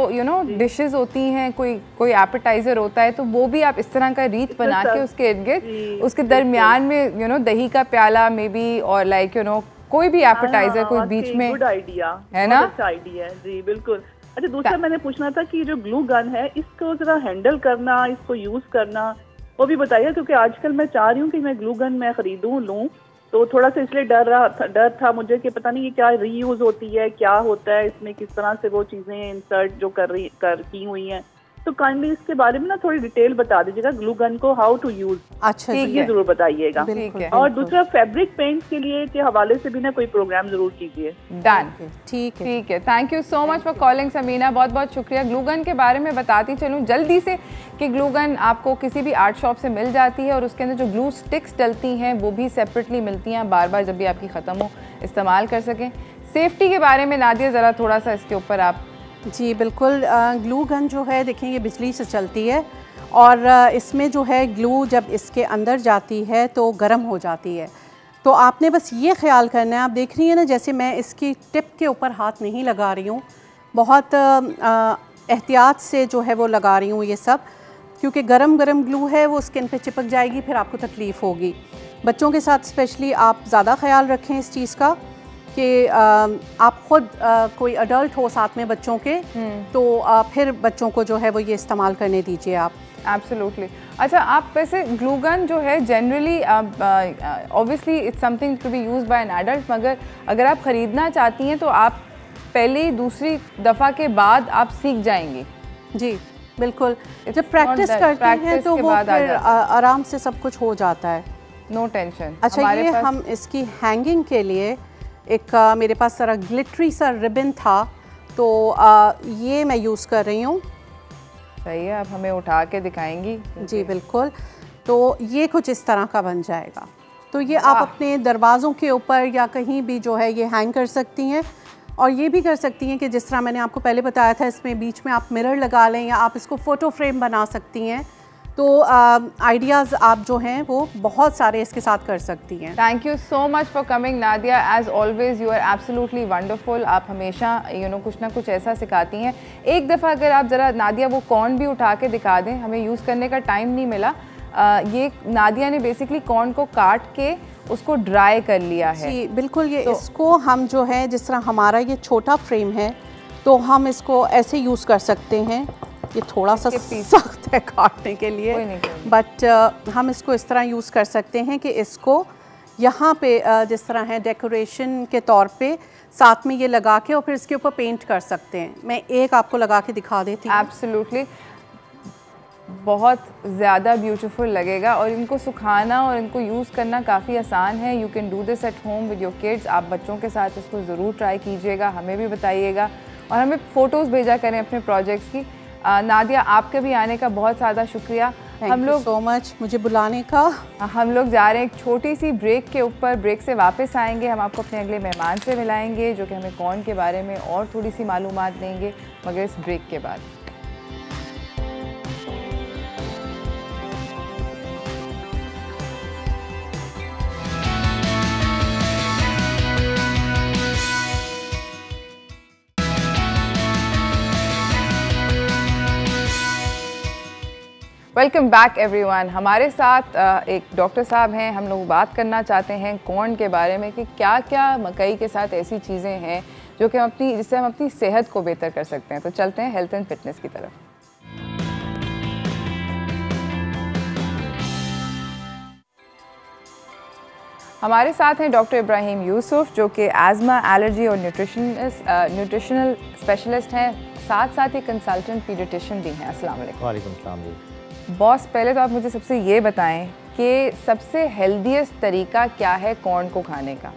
डिशेस होती हैं, कोई एपेटाइजर होता है, तो वो भी आप इस तरह का रीत बना के उसके इर्द गिर्द उसके दरमियान में दही का प्याला मे बी, और लाइक कोई भी एपेटाइजर कोई बीच में। गुड आइडिया है ना? अच्छा आइडिया है जी, बिल्कुल। अच्छा, दूसरा मैंने पूछना था कि जो ग्लू गन है इसको जरा हैंडल करना, इसको यूज करना वो भी बताइए, क्योंकि आजकल मैं चाह रही हूँ कि मैं ग्लू गन मैं खरीदूं लूं, तो थोड़ा सा इसलिए डर था मुझे कि पता नहीं ये क्या रीयूज होती है, क्या होता है इसमें, किस तरह से वो चीजें इंसर्ट जो की हुई हैं। तो काइंडली इसके बारे में ना थोड़ी डिटेल बता दीजिएगा, ग्लू गन को हाउ टू यूज। अच्छा, ये जरूर बताइएगा। और दूसरा फैब्रिक पेंट के लिए के हवाले से भी ना कोई प्रोग्राम जरूर कीजिए। डन, ठीक है। Thank you so much for calling Samina, बहुत बहुत शुक्रिया। ग्लू गन के बारे में बताती चलूँ जल्दी से कि ग्लू गन आपको किसी भी आर्ट शॉप से मिल जाती है, और उसके अंदर जो ग्लू स्टिक्स डलती हैं वो भी सेपरेटली मिलती हैं, बार बार जब भी आपकी ख़त्म हो इस्तेमाल कर सकें। सेफ्टी के बारे में नादिया ज़रा थोड़ा सा इसके ऊपर आप। जी बिल्कुल, ग्लू गन जो है देखें ये बिजली से चलती है, और इसमें जो है ग्लू जब इसके अंदर जाती है तो गर्म हो जाती है। तो आपने बस ये ख्याल करना है, आप देख रही हैं ना जैसे मैं इसकी टिप के ऊपर हाथ नहीं लगा रही हूँ, बहुत एहतियात से जो है वो लगा रही हूँ ये सब, क्योंकि गरम गरम ग्लू है वो स्किन पे चिपक जाएगी, फिर आपको तकलीफ़ होगी। बच्चों के साथ स्पेशली आप ज़्यादा ख्याल रखें इस चीज़ का कि आप ख़ुद कोई अडल्ट हो साथ में बच्चों के, तो फिर बच्चों को जो है वो ये इस्तेमाल करने दीजिए आप। एब्सोल्युटली। अच्छा, आप वैसे ग्लू गन जो है generally obviously it's something to be used by an adult, मगर अगर आप ख़रीदना चाहती हैं तो आप पहली दूसरी दफ़ा के बाद आप सीख जाएंगी। जी बिल्कुल, जब प्रैक्टिस करते हैं तो वो फिर आराम से सब कुछ हो जाता है, नो टेंशन। अच्छा, ये हम इसकी हैंगिंग के लिए एक मेरे पास सारा ग्लिटरी सा रिबन था, तो ये मैं यूज़ कर रही हूँ। सही है, आप हमें उठा के दिखाएंगी? जी बिल्कुल। तो ये कुछ इस तरह का बन जाएगा, तो ये आप अपने दरवाज़ों के ऊपर या कहीं भी जो है ये हैंग कर सकती हैं। और ये भी कर सकती हैं कि जिस तरह मैंने आपको पहले बताया था, इसमें बीच में आप मिरर लगा लें या आप इसको फ़ोटो फ्रेम बना सकती हैं। तो आइडियाज़ आप जो हैं वो बहुत सारे इसके साथ कर सकती हैं। Thank you so much for coming Nadia, as always you are absolutely wonderful. आप हमेशा कुछ ना कुछ ऐसा सिखाती हैं। एक दफ़ा अगर आप ज़रा नादिया वो कॉर्न भी उठा के दिखा दें, हमें यूज़ करने का टाइम नहीं मिला। ये नादिया ने बेसिकली कॉर्न को काट के उसको ड्राई कर लिया है। जी बिल्कुल, ये तो इसको हम जो है जिस तरह हमारा ये छोटा फ्रेम है तो हम इसको ऐसे यूज़ कर सकते हैं। ये थोड़ा सा सख्त है काटने के लिए, बट हम इसको इस तरह यूज़ कर सकते हैं कि इसको यहाँ पे जिस तरह है डेकोरेशन के तौर पे साथ में ये लगा के और फिर इसके ऊपर पेंट कर सकते हैं। मैं एक आपको लगा के दिखा देती हूँ। एब्सोल्युटली, बहुत ज़्यादा ब्यूटीफुल लगेगा और इनको सुखाना और इनको यूज़ करना काफ़ी आसान है। You can do this at home with your kids. आप बच्चों के साथ इसको ज़रूर ट्राई कीजिएगा, हमें भी बताइएगा और हमें फ़ोटोज़ भेजा करें अपने प्रोजेक्ट्स की। नादिया, आपके भी आने का बहुत ज़्यादा शुक्रिया। हम लोग सो मच मुझे बुलाने का। हम लोग जा रहे हैं एक छोटी सी ब्रेक के ऊपर। ब्रेक से वापस आएंगे, हम आपको अपने अगले मेहमान से मिलाएंगे जो कि हमें कॉर्न के बारे में और थोड़ी सी मालूमात देंगे, मगर इस ब्रेक के बाद। Welcome back everyone. हमारे साथ एक डॉक्टर साहब हैं। हम लोग बात करना चाहते हैं कॉर्न के बारे में कि क्या क्या मकई के साथ ऐसी चीज़ें हैं जो कि जिससे हम अपनी सेहत को बेहतर कर सकते हैं। तो चलते हैं हेल्थ एंड फिटनेस की तरफ। हमारे साथ हैं डॉक्टर इब्राहिम यूसुफ जो कि आज़मा, एलर्जी और न्यूट्रिशनल स्पेशलिस्ट हैं, साथ साथ ही कंसल्टेंट पीडियाट्रिशियन भी हैं। अस्सलाम वालेकुम। वालेकुम सलाम जी। बॉस, पहले तो आप मुझे सबसे ये बताएं कि सबसे हेल्दीएस्ट तरीका क्या है कॉर्न को खाने का?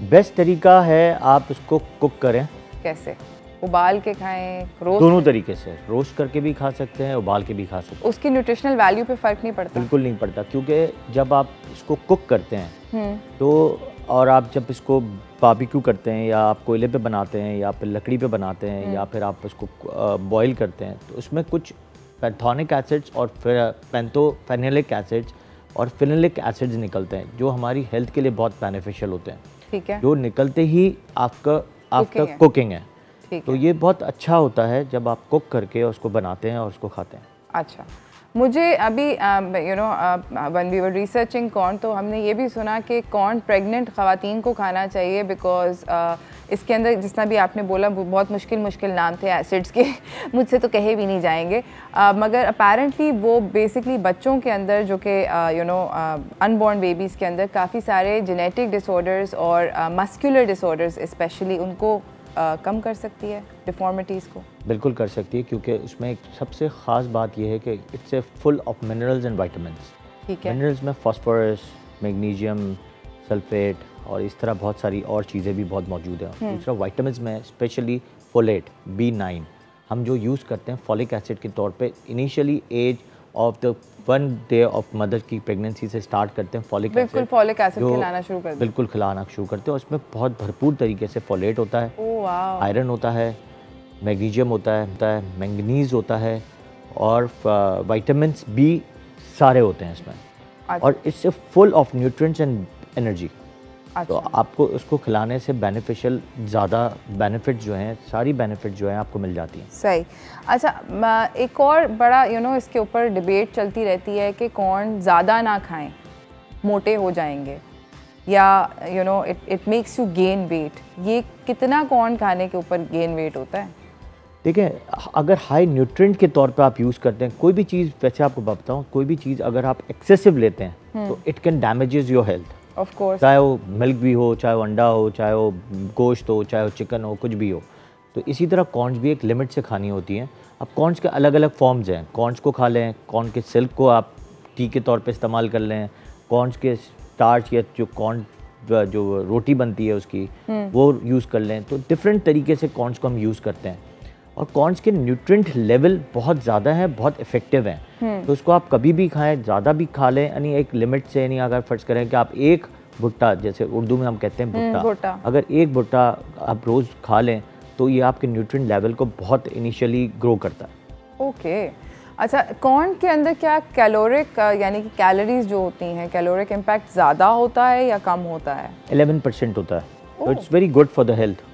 बेस्ट तरीका है आप इसको कुक करें। कैसे? उबाल के खाएं, रोस्ट? दोनों तरीके से, रोस्ट करके भी खा सकते हैं, उबाल के भी खा सकते हैं। उसकी न्यूट्रिशनल वैल्यू पे फ़र्क नहीं पड़ता? बिल्कुल नहीं पड़ता, क्योंकि जब आप इसको कुक करते हैं तो और आप जब इसको बारबेक्यू करते हैं या आप कोयले पे बनाते हैं या फिर लकड़ी पे बनाते हैं या फिर आप इसको बॉईल करते हैं तो उसमें कुछ पैंथोनिक एसिड्स और फिर पैंथोफेनिलिक एसिड्स और फिनोलिक एसिड्स निकलते हैं जो हमारी हेल्थ के लिए बहुत बेनिफिशियल होते हैं। ठीक है। जो निकलते ही आपका कुकिंग है। तो ये बहुत अच्छा होता है जब आप कुक करके उसको बनाते हैं और उसको खाते हैं। अच्छा, मुझे अभी when we were researching corn तो हमने ये भी सुना कि कॉर्न प्रेग्नेंट ख़वातीन को खाना चाहिए बिकॉज इसके अंदर जिस तरह भी आपने बोला बहुत मुश्किल नाम थे एसिड्स के मुझसे तो कहे भी नहीं जाएंगे, मगर अपेरेंटली वो बेसिकली बच्चों के अंदर जो कि अनबॉर्न बेबीज़ के अंदर काफ़ी सारे जेनेटिक डिसऑर्डर्स और मस्कुलर डिसऑर्डर्स स्पेशली उनको कम कर सकती है, डिफॉर्मिटीज़ को। बिल्कुल कर सकती है, क्योंकि उसमें एक सबसे ख़ास बात यह है कि it's a full of minerals and vitamins. ठीक है। मिनरल्स में फास्फोरस, मैग्नीशियम, सल्फेट और इस तरह बहुत सारी और चीज़ें भी बहुत मौजूद हैं। दूसरा विटामिन्स में स्पेशली फोलेट, B9 हम जो यूज़ करते हैं फॉलिक एसिड के तौर पे initially as of the 1 day of mother की प्रेगनेंसी से स्टार्ट करते हैं फॉलिक एसिड। बिल्कुल फॉलिक एसिड खिलाना शुरू कर दें। बिल्कुल खिलाना शुरू करते हैं और उसमें बहुत भरपूर तरीके से फोलेट होता है, आयरन होता है, मैग्नीशियम होता है, मैंगनीज़ होता है और विटामिन्स B सारे होते हैं इसमें। और इससे full of nutrients and energy. अच्छा। तो आपको उसको खिलाने से बेनिफिशियल ज़्यादा बेनिफिट जो हैं, सारी बेनिफिट जो हैं आपको मिल जाती हैं। सही। अच्छा, एक और बड़ा इसके ऊपर डिबेट चलती रहती है कि कॉर्न ज़्यादा ना खाएं, मोटे हो जाएंगे, या it makes you gain weight. ये कितना कॉर्न खाने के ऊपर गेन वेट होता है? देखिए, अगर हाई न्यूट्रिएंट के तौर पे आप यूज़ करते हैं कोई भी चीज़, वैसे आपको बताऊँ, कोई भी चीज़ अगर आप एक्सेसिव लेते हैं तो it can damages your health. Of course, चाहे वो मिल्क भी हो, चाहे वो अंडा हो, चाहे वो गोश्त हो, चाहे वो चिकन हो, कुछ भी हो। तो इसी तरह कॉर्न्स भी एक लिमिट से खानी होती हैं। अब कॉर्न्स के अलग अलग फॉर्म्स हैं। कॉर्न्स को खा लें, कॉर्न के सिल्क को आप टी के तौर पे इस्तेमाल कर लें, कॉर्न्स के स्टार्च या जो कॉर्न जो रोटी बनती है उसकी वो यूज़ कर लें। तो डिफरेंट तरीके से कॉर्न्स को हम यूज़ करते हैं, और कॉर्न्स के न्यूट्रिएंट लेवल बहुत ज़्यादा है, बहुत इफ़ेक्टिव हैं। तो उसको आप कभी भी खाएं, ज़्यादा भी खा लें, यानी एक लिमिट से। यानी अगर फ़र्ज़ करें कि आप एक भुट्टा, जैसे उर्दू में हम कहते हैं भुट्टा, अगर एक भुट्टा आप रोज़ खा लें तो ये आपके न्यूट्रिएंट लेवल को बहुत इनिशियली ग्रो करता है। ओके। अच्छा, कॉर्न के अंदर क्या कैलोरिक यानी कि कैलोरीज जो होती हैं, कैलोरिक इम्पैक्ट ज़्यादा होता है या कम होता है? 11% होता है। तो it's very good for the health.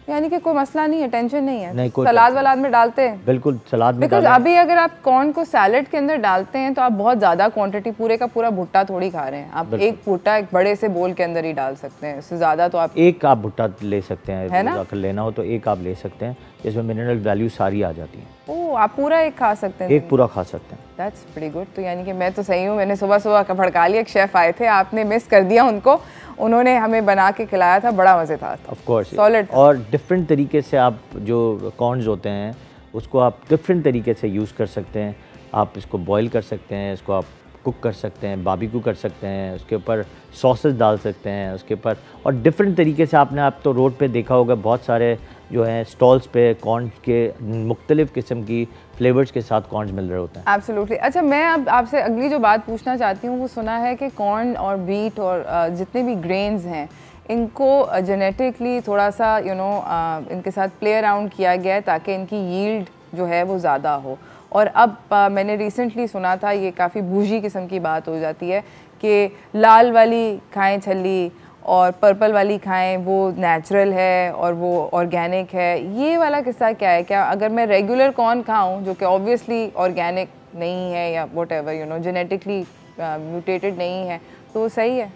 यानी कि कोई मसला नहीं है, टेंशन नहीं है। नहीं, कोई सलाद वलाद में डालते हैं? बिल्कुल, सलाद में बिकॉज अभी अगर आप कॉर्न को सैलेड के अंदर डालते हैं तो आप बहुत ज़्यादा क्वांटिटी, पूरे का पूरा भुट्टा थोड़ी खा रहे हैं आप। एक भुट्टा एक बड़े से बोल के अंदर ही डाल सकते हैं, इससे ज़्यादा तो आप एक आप भुट्टा ले सकते हैं, है ना? अगर लेना हो तो एक आप ले सकते हैं, इसमें मिनरल वैल्यू सारी आ जाती है। ओह, आप पूरा एक खा सकते हैं? एक पूरा खा सकते हैं। That's pretty good. तो यानी कि मैं तो सही हूँ, मैंने सुबह सुबह भड़का लिया। एक शेफ़ आए थे, आपने मिस कर दिया उनको, उन्होंने हमें बना के खिलाया था, बड़ा मज़ेदार था। Of course, solid. और डिफरेंट तरीके से आप जो कॉर्न्स होते हैं उसको आप डिफरेंट तरीके से यूज़ कर सकते हैं। आप इसको बॉईल कर सकते हैं, इसको आप कुक कर सकते हैं, बारबेक्यू कर सकते हैं, उसके ऊपर सॉसेस डाल सकते हैं उसके ऊपर, और डिफरेंट तरीके से आपने आप तो रोड पे देखा होगा बहुत सारे जो हैं स्टॉल्स पे कॉर्न के मुख्तलिफ़ किस्म की फ्लेवर्स के साथ कॉर्न्स मिल रहे होते हैं। एब्सोल्युटली। अच्छा, मैं अब आपसे अगली जो बात पूछना चाहती हूँ, वो सुना है कि कॉर्न और व्हीट और जितने भी ग्रेन्स हैं इनको जेनेटिकली थोड़ा सा इनके साथ प्ले अराउंड किया गया है ताकि इनकी यील्ड जो है वो ज़्यादा हो। और अब मैंने रिसेंटली सुना था, ये काफ़ी बूझी किस्म की बात हो जाती है कि लाल वाली खाएं छल्ली और पर्पल वाली खाएं वो नेचुरल है और वो ऑर्गेनिक है। ये वाला किस्सा क्या है? क्या अगर मैं रेगुलर कॉर्न खाऊं जो कि ऑब्वियसली ऑर्गेनिक नहीं है या वट एवर जेनेटिकली म्यूटेटेड नहीं है, तो सही है?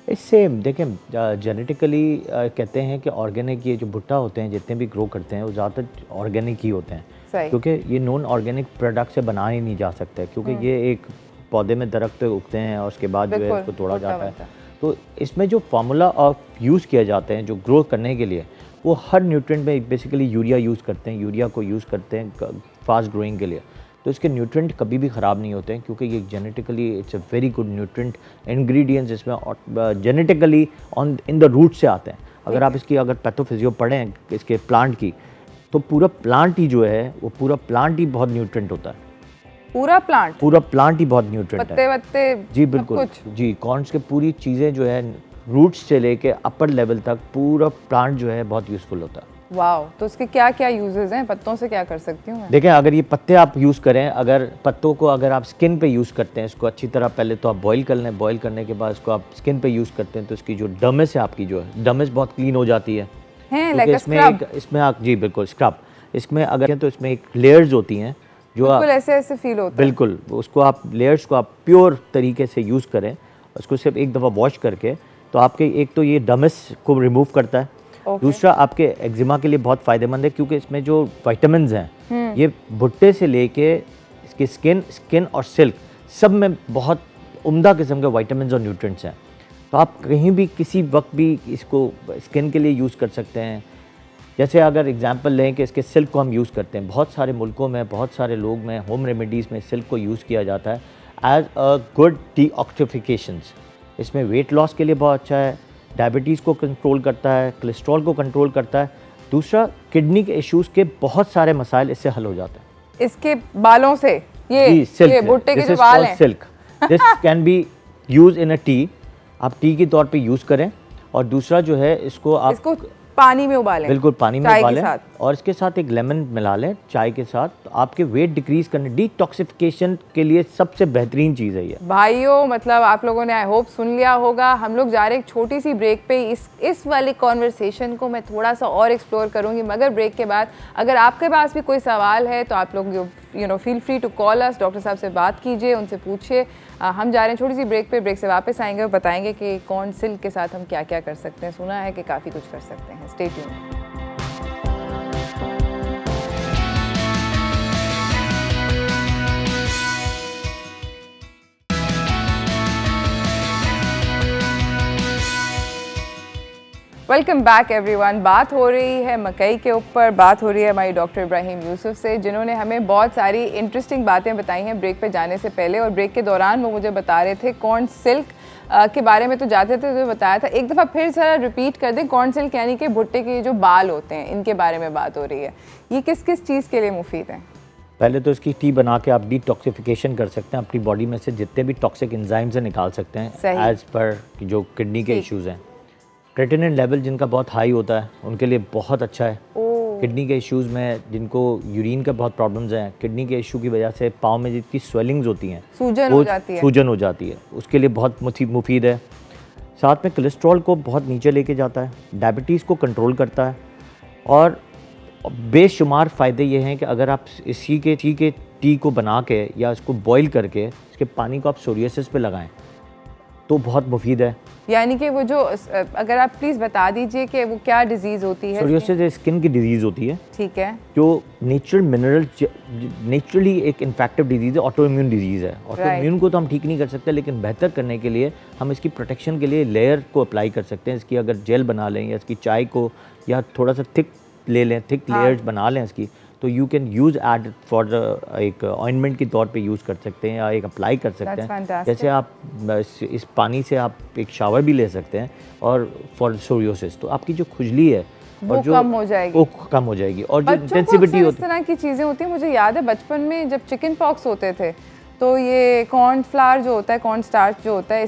इससे देखें, जेनेटिकली कहते हैं कि ऑर्गेनिक ये जो भुट्टा होते हैं जितने भी ग्रो करते हैं वो ज़्यादातर ऑर्गेनिक ही होते हैं, क्योंकि ये नॉन ऑर्गेनिक प्रोडक्ट से बनाए ही नहीं जा सकते, क्योंकि ये एक पौधे में दरख्त उगते हैं और उसके बाद जो है इसको तोड़ा जाता है। तो इसमें जो फार्मूला ऑफ यूज़ किया जाते हैं जो ग्रो करने के लिए, वो हर न्यूट्रिएंट में बेसिकली यूरिया यूज़ करते हैं, यूरिया को यूज़ करते हैं फास्ट ग्रोइंग के लिए। तो इसके न्यूट्रिएंट कभी भी ख़राब नहीं होते हैं, क्योंकि ये genetically it's a very good nutrient ingredients इसमें जेनेटिकली इन द रूट से आते हैं। अगर आप इसकी पैथोफिजियो पढ़ें इसके प्लांट की, तो पूरा प्लांट ही जो है वो पूरा प्लांट ही बहुत न्यूट्रिएंट होता है। पूरा प्लांट ही बहुत न्यूट्रिएंट है, पत्ते वत्ते जी बिल्कुल जी। कॉर्न्स के पूरी चीज़ें जो है रूट्स से लेके अपर लेवल तक पूरा प्लांट जो है बहुत यूज़फुल होता है। वाओ, तो उसके क्या क्या यूजेस हैं? पत्तों से क्या कर सकती हूँ मैं? देखें, अगर ये पत्ते आप यूज़ करें, अगर पत्तों को अगर आप स्किन पे यूज़ करते हैं, इसको अच्छी तरह पहले तो आप बॉईल कर लें, बॉईल करने के बाद इसको आप स्किन पे यूज़ करते हैं तो इसकी जो डर्मिस है आपकी जो है डर्मिस बहुत क्लीन हो जाती है। इसमें आप जी बिल्कुल स्क्रब, इसमें अगर तो इसमें एक लेयर्स होती हैं जो बिल्कुल ऐसे फील होता है। बिल्कुल, उसको आप लेयर्स को आप प्योर तरीके से यूज़ करें, उसको सिर्फ एक दफ़ा वॉश करके, तो आपके एक तो ये डर्मिस को रिमूव करता है, दूसरा आपके एक्जिमा के लिए बहुत फ़ायदेमंद है, क्योंकि इसमें जो विटामिन्स हैं ये भुट्टे से लेके इसके स्किन और सिल्क सब में बहुत उम्दा किस्म के विटामिन्स और न्यूट्रिएंट्स हैं। तो आप कहीं भी किसी वक्त भी इसको स्किन के लिए यूज़ कर सकते हैं। जैसे अगर एग्जांपल लें कि इसके सिल्क को हम यूज़ करते हैं, बहुत सारे मुल्कों में, बहुत सारे लोग में होम रेमेडीज़ में सिल्क को यूज़ किया जाता है एज अ गुड डीऑक्सीफिकेशंस। इसमें वेट लॉस के लिए बहुत अच्छा है, डायबिटीज़ को कंट्रोल करता है, कोलेस्ट्रॉल को कंट्रोल करता है। दूसरा, किडनी के इश्यूज़ के बहुत सारे मसाइल इससे हल हो जाते हैं। इसके बालों से ये भुट्टे के जो बाल हैं, silk, this can be use in a T, आप टी के तौर पे यूज़ करें। और दूसरा जो है इसको पानी में उबालें, बिल्कुल पानी में चाय के उबालें साथ। और इसके साथ एक लेमन मिला लें चाय के साथ, तो आपके वेट डिक्रीज करने, डिटॉक्सिफिकेशन के लिए सबसे बेहतरीन चीज़ है ये। भाइयों मतलब आप लोगों ने आई होप सुन लिया होगा। हम लोग जा रहे हैं एक छोटी सी ब्रेक पे। इस वाली कॉन्वर्सेशन को मैं थोड़ा सा और एक्सप्लोर करूंगी, मगर ब्रेक के बाद अगर आपके पास भी कोई सवाल है तो आप लोग feel free to call us. Doctor साहब से बात कीजिए, उनसे पूछिए। हम जा रहे हैं छोटी सी ब्रेक पे, ब्रेक से वापस आएंगे और बताएंगे कि कौन सिल्क के साथ हम क्या क्या कर सकते हैं। सुना है कि काफ़ी कुछ कर सकते हैं। Stay tuned. Welcome back everyone. बात हो रही है मकई के ऊपर, बात हो रही है हमारी डॉक्टर इब्राहिम यूसुफ से, जिन्होंने हमें बहुत सारी इंटरेस्टिंग बातें बताई हैं ब्रेक पे जाने से पहले। और ब्रेक के दौरान वो मुझे बता रहे थे कॉर्न सिल्क के बारे में तो जाते थे तो बताया था। एक दफ़ा फिर ज़रा रिपीट कर दें। कॉर्न सिल्क यानी कि भुट्टे के जो बाल होते हैं, इनके बारे में बात हो रही है। ये किस किस चीज़ के लिए मुफीद है? पहले तो इसकी टी बना के आप डिटॉक्सिफिकेशन कर सकते हैं, अपनी बॉडी में से जितने भी टॉक्सिक एंजाइम्स हैं निकाल सकते हैं एज पर जो किडनी के इश्यूज़ हैं। क्रेटिनिन लेवल जिनका बहुत हाई होता है उनके लिए बहुत अच्छा है। किडनी के इश्यूज़ में जिनको यूरिन का बहुत प्रॉब्लम्स हैं, किडनी के इशू की वजह से पाँव में जितनी स्वेलिंग्स होती हैं, सूजन हो जाती है, उसके लिए बहुत मुफीद है। साथ में कोलेस्ट्रॉल को बहुत नीचे लेके जाता है, डायबिटीज़ को कंट्रोल करता है और बेशुमार फ़ायदे ये हैं कि अगर आप इसी के टी को बना के या इसको बॉईल करके इसके पानी को आप सोरियासिस पे लगाएं तो बहुत मुफीद है। यानी कि वो जो, अगर आप प्लीज़ बता दीजिए कि वो क्या डिजीज़ होती है? सोरियासिस स्किन की डिजीज़ होती है, ठीक है, जो नेचुरली एक इन्फेक्टिव डिजीज़ है, ऑटो इम्यून डिजीज़ है। ऑटो इम्यून को तो हम ठीक नहीं कर सकते, लेकिन बेहतर करने के लिए हम इसकी प्रोटेक्शन के लिए लेयर को अप्लाई कर सकते हैं। इसकी अगर जेल बना लें या इसकी चाय को या थोड़ा सा थिक ले लें, थिक लेयर्स बना लें इसकी, तो you can use it for एक ऑइंटमेंट के तौर पे यूज़ कर सकते हैं या एक अप्लाई कर सकते हैं। जैसे आप इस पानी से आप एक शावर भी ले सकते हैं और फॉर सोरियोसिस तो आपकी जो खुजली है वो जो कम हो जाएगी, वो कम हो जाएगी। और जो इंटेंसिविटी होती है, इस तरह की चीज़ें होती हैं। मुझे याद है बचपन में जब चिकन पॉक्स होते थे तो ये कॉर्न फ्लावर जो होता है, कॉर्न स्टार्च जो होता है,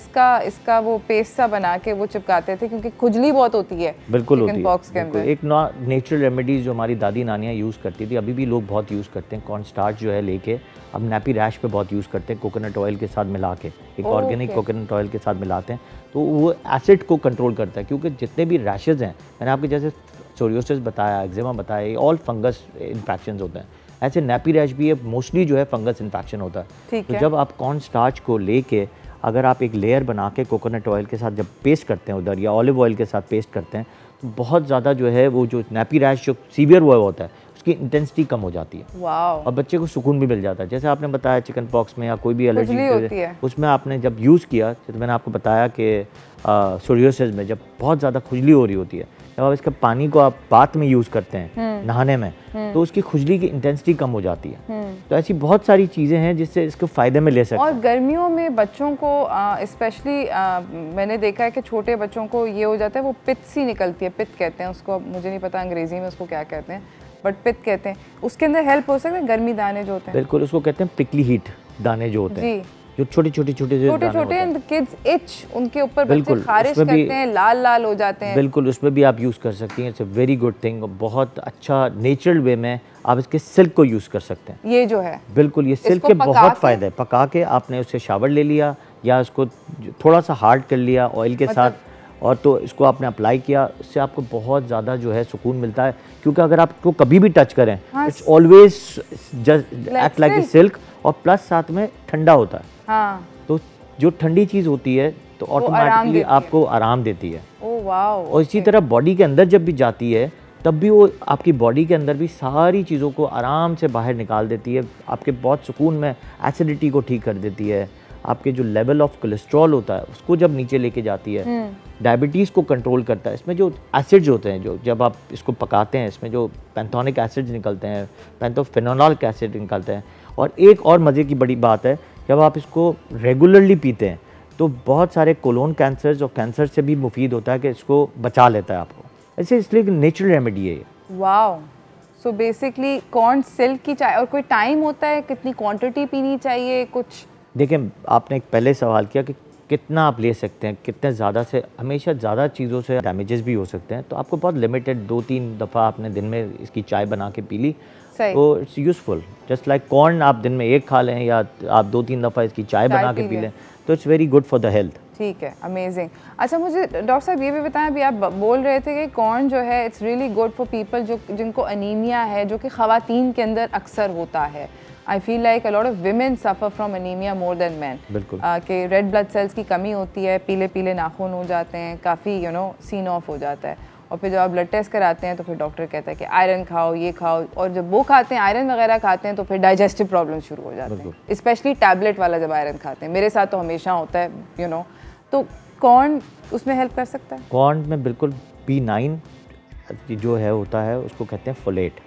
इसका वो पेस्ट सा बना के वो चिपकाते थे क्योंकि खुजली बहुत होती है। बिल्कुल चिकन पॉक्स के अंदर। एक नेचुरल रेमेडीज जो हमारी दादी नानियाँ यूज़ करती थी, अभी भी लोग बहुत यूज़ करते हैं। कॉर्न स्टार्च जो है लेके अब नैपी रैश पे बहुत यूज़ करते हैं, कोकोनट ऑयल के साथ मिला के, एक ऑर्गेनिक कोकोनट ऑयल के साथ मिलाते हैं तो वो एसिड को कंट्रोल करता है। क्योंकि जितने भी रैशेज़ हैं, मैंने आपके जैसे सोरियोसिस बताया, एक्जिमा बताया, ये ऑल फंगस इन्फेक्शन होते हैं। ऐसे नैपी रैश भी है, मोस्टली जो है फंगस इन्फेक्शन होता है। तो जब आप कॉर्न स्टार्च को लेके अगर आप एक लेयर बना के कोकोनट ऑयल के साथ जब पेस्ट करते हैं उधर या ऑलिव ऑयल के साथ पेस्ट करते हैं तो बहुत ज़्यादा जो है वो जो नैपी रैश जो सीवियर हुआ होता है उसकी इंटेंसिटी कम हो जाती है। और बच्चे को सुकून भी मिल जाता है। जैसे आपने बताया चिकन पॉक्स में या कोई भी एलर्जी होती है, उसमें आपने जब यूज़ किया तो मैंने आपको बताया कि सोरियोसिस में जब बहुत ज़्यादा खुजली हो रही होती है, जब आप इसका पानी को आप बाथ में यूज़ करते हैं नहाने में, तो उसकी खुजली की इंटेंसिटी कम हो जाती है। तो ऐसी बहुत सारी चीज़ें हैं जिससे इसको फ़ायदे में ले सकते हैं। और गर्मियों में बच्चों को स्पेशली मैंने देखा है कि छोटे बच्चों को ये हो जाता है, वो पित्त सी निकलती है, पित्त कहते हैं उसको, मुझे नहीं पता अंग्रेज़ी में उसको क्या कहते हैं, बट पित्त कहते हैं। उसके अंदर हेल्प हो सकता है, गर्मी दाने जो होते हैं। बिल्कुल, उसको कहते हैं प्रिकली हीट दाने जो होते हैं, जो छोटे किड्स इच उनके ऊपर बच्चे खारिश करते हैं, लाल लाल हो जाते हैं। बिल्कुल, उसमें भी आप यूज़ कर सकती हैं। It's a very good thing. बहुत अच्छा नेचुरल वे में आप इसके सिल्क को यूज़ कर सकते हैं। ये जो है बिल्कुल, ये सिल्क के बहुत फ़ायदे हैं। पका के आपने उससे शावर ले लिया या उसको थोड़ा सा हार्ड कर लिया ऑयल के साथ, और तो इसको आपने अप्लाई किया, इससे आपको बहुत ज़्यादा जो है सुकून मिलता है। क्योंकि अगर आपको कभी भी टच करें, it's always just act like a silk, और प्लस साथ में ठंडा होता है। तो जो ठंडी चीज़ होती है तो ऑटोमेटिकली आपको आराम देती है। और इसी तरह बॉडी के अंदर जब भी जाती है तब भी वो आपकी बॉडी के अंदर भी सारी चीज़ों को आराम से बाहर निकाल देती है। आपके बहुत सुकून में एसिडिटी को ठीक कर देती है। आपके जो लेवल ऑफ कोलेस्ट्रॉल होता है उसको जब नीचे लेके जाती है, डायबिटीज़ को कंट्रोल करता है। इसमें जो एसिड्स होते हैं, जो जब आप इसको पकाते हैं, इसमें जो पैंथोनिक एसिड्स निकलते हैं, पैंथोफेनोलिक एसिड निकलते हैं। और एक और मज़े की बड़ी बात है, जब आप इसको रेगुलरली पीते हैं तो बहुत सारे कोलोन कैंसर्स और कैंसर से भी मुफीद होता है कि इसको बचा लेता है आपको। ऐसे इसलिए नेचुरल रेमेडी है ये। Wow, so basically corn silk की चाय, और कोई टाइम होता है कितनी क्वांटिटी पीनी चाहिए कुछ? देखें, आपने एक पहले सवाल किया कि कितना आप ले सकते हैं, कितने ज़्यादा से, हमेशा ज़्यादा चीज़ों से डैमेजेस भी हो सकते हैं, तो आपको बहुत लिमिटेड 2-3 दफ़ा आपने दिन में इसकी चाय बना के पी ली तो it's useful. Just like corn आप दिन में 1 खा लें या आप 2-3 दफ़ा इसकी चाय बना के पी लें तो it's very good for the health. ठीक है, अमेजिंग। अच्छा मुझे डॉक्टर साहब ये भी बताएं, अभी आप बोल रहे थे कि कॉर्न जो है it's really good for people जो जिनको अनीमिया है, जो कि ख़वातीन के अंदर अक्सर होता है। I feel like a lot of women suffer from anaemia more than man. बिल्कुल कि रेड ब्लड सेल्स की कमी होती है, पीले पीले नाखून हो जाते हैं, काफ़ी सीन ऑफ हो जाता है, और फिर जब आप ब्लड टेस्ट कराते हैं तो फिर डॉक्टर कहता है कि आयरन खाओ, ये खाओ, और जब वो खाते हैं आयरन वगैरह खाते हैं तो फिर डाइजेस्टिव प्रॉब्लम शुरू हो जाते हैं, स्पेशली टैबलेट वाला जब आयरन खाते हैं। मेरे साथ तो हमेशा होता है तो कॉर्न उसमें हेल्प कर सकता है? कॉर्न में बिल्कुल B9 जो है होता है उसको कहते हैं फोलेट।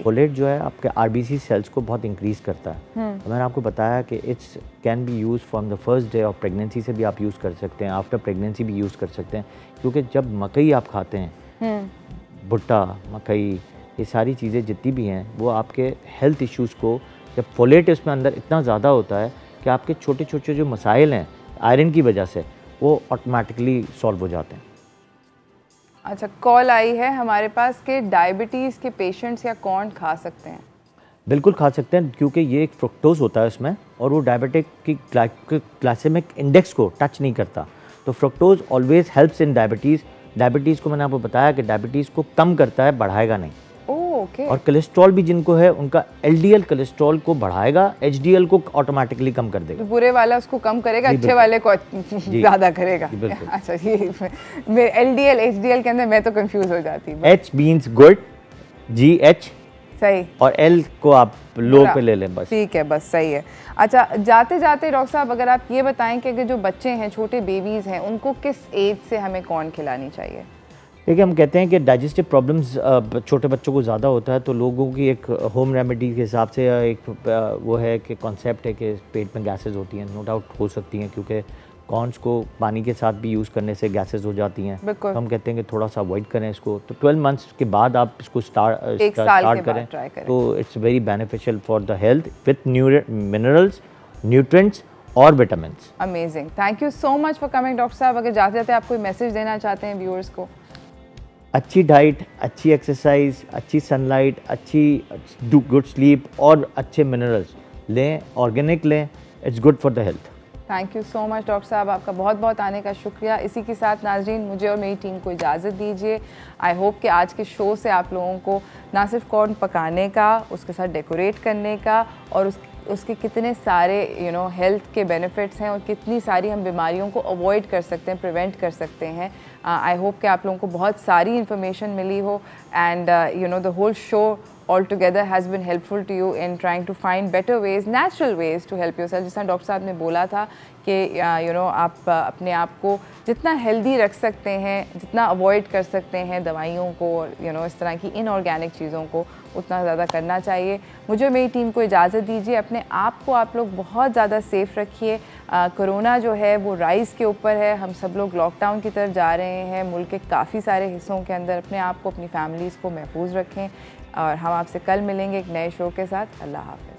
फोलेट जो है आपके RBC सेल्स को बहुत इंक्रीज़ करता है। तो मैंने आपको बताया कि it's can be use from the first day of pregnancy से भी आप यूज़ कर सकते हैं, आफ्टर प्रेगनेंसी भी यूज़ कर सकते हैं, क्योंकि जब मकई आप खाते हैं, भुट्टा, मकई, ये सारी चीज़ें जितनी भी हैं वो आपके हेल्थ इश्यूज़ को, जब फोलेट इसमें अंदर इतना ज़्यादा होता है कि आपके छोटे छोटे जो मसाइल हैं आयरन की वजह से वो ऑटोमेटिकली सॉल्व हो जाते हैं। अच्छा, कॉल आई है हमारे पास कि डायबिटीज़ के पेशेंट्स या कॉर्न खा सकते हैं? बिल्कुल खा सकते हैं, क्योंकि ये एक फ्रुक्टोज होता है इसमें और वो डायबिटिक की ग्लाइसेमिक इंडेक्स को टच नहीं करता। तो fructose always helps in diabetes. Diabetes को मैंने आपको बताया कि डायबिटीज़ को कम करता है, बढ़ाएगा नहीं। ओके। और कोलेस्ट्रॉल भी जिनको है उनका LDL कोलेस्ट्रॉल को बढ़ाएगा, HDL को ऑटोमेटिकली कम कर देगा। तो बुरे वाला उसको कम करेगा, अच्छे वाले को ज़्यादा करेगा। अच्छा, ये LDL HDL के अंदर मैं तो कंफ्यूज हो जाती हूँ। H मीन्स गुड, GH सही, और L को आप लो पे ले लें बस। ठीक है, बस सही है। अच्छा, जाते जाते डॉक्टर साहब अगर आप ये बताएं कि जो बच्चे हैं, छोटे बेबीज़ हैं, उनको किस एज से हमें कॉर्न खिलानी चाहिए? देखिए, हम कहते हैं कि डाइजेस्टिव प्रॉब्लम्स छोटे बच्चों को ज़्यादा होता है, तो लोगों की एक होम रेमेडी के हिसाब से एक वो है कि कॉन्सेप्ट है कि पेट में गैसेस होती हैं, नो डाउट हो सकती हैं, क्योंकि कॉर्न्स को पानी के साथ भी यूज़ करने से गैसेस हो जाती हैं। तो हम कहते हैं कि थोड़ा सा अवॉइड करें इसको। तो 12 मंथ्स के बाद आप इसको स्टार्ट करें तो it's very beneficial for the health with minerals, nutrients और vitamins. Amazing, thank you so much for coming doctor साहब। अगर जाते जाते आप कोई मैसेज देना चाहते हैं व्यूअर्स को? अच्छी डाइट, अच्छी एक्सरसाइज, अच्छी सनलाइट, अच्छी गुड स्लीप और अच्छे मिनरल्स लें, ऑर्गेनिक लें, it's good for the health. Thank you so much doctor साहब, आपका बहुत बहुत आने का शुक्रिया। इसी के साथ नाज़रीन, मुझे और मेरी टीम को इजाज़त दीजिए। आई होप कि आज के शो से आप लोगों को ना सिर्फ कॉर्न पकाने का, उसके साथ डेकोरेट करने का और उसके कितने सारे हेल्थ के बेनिफिट्स हैं और कितनी सारी हम बीमारियों को अवॉइड कर सकते हैं, प्रिवेंट कर सकते हैं। आई होप कि आप लोगों को बहुत सारी इन्फॉर्मेशन मिली हो and the whole show altogether has been helpful to you in trying to find better ways, natural ways to help yourself। जिस तरह डॉक्टर साहब ने बोला था कि आप अपने आप को जितना हेल्दी रख सकते हैं, जितना अवॉइड कर सकते हैं दवाइयों को और इस तरह की इनऑर्गेनिक चीज़ों को, उतना ज़्यादा करना चाहिए। मुझे और मेरी टीम को इजाज़त दीजिए। अपने आप को आप लोग बहुत ज़्यादा सेफ़ रखिए। कोरोना जो है वो राइज़ के ऊपर है, हम सब लोग लॉकडाउन की तरफ जा रहे हैं मुल्क के काफ़ी सारे हिस्सों के अंदर। अपने आप को, अपनी फैमिलीज़ को महफूज रखें और हम आपसे कल मिलेंगे एक नए शो के साथ। अल्लाह हाफ़िज़।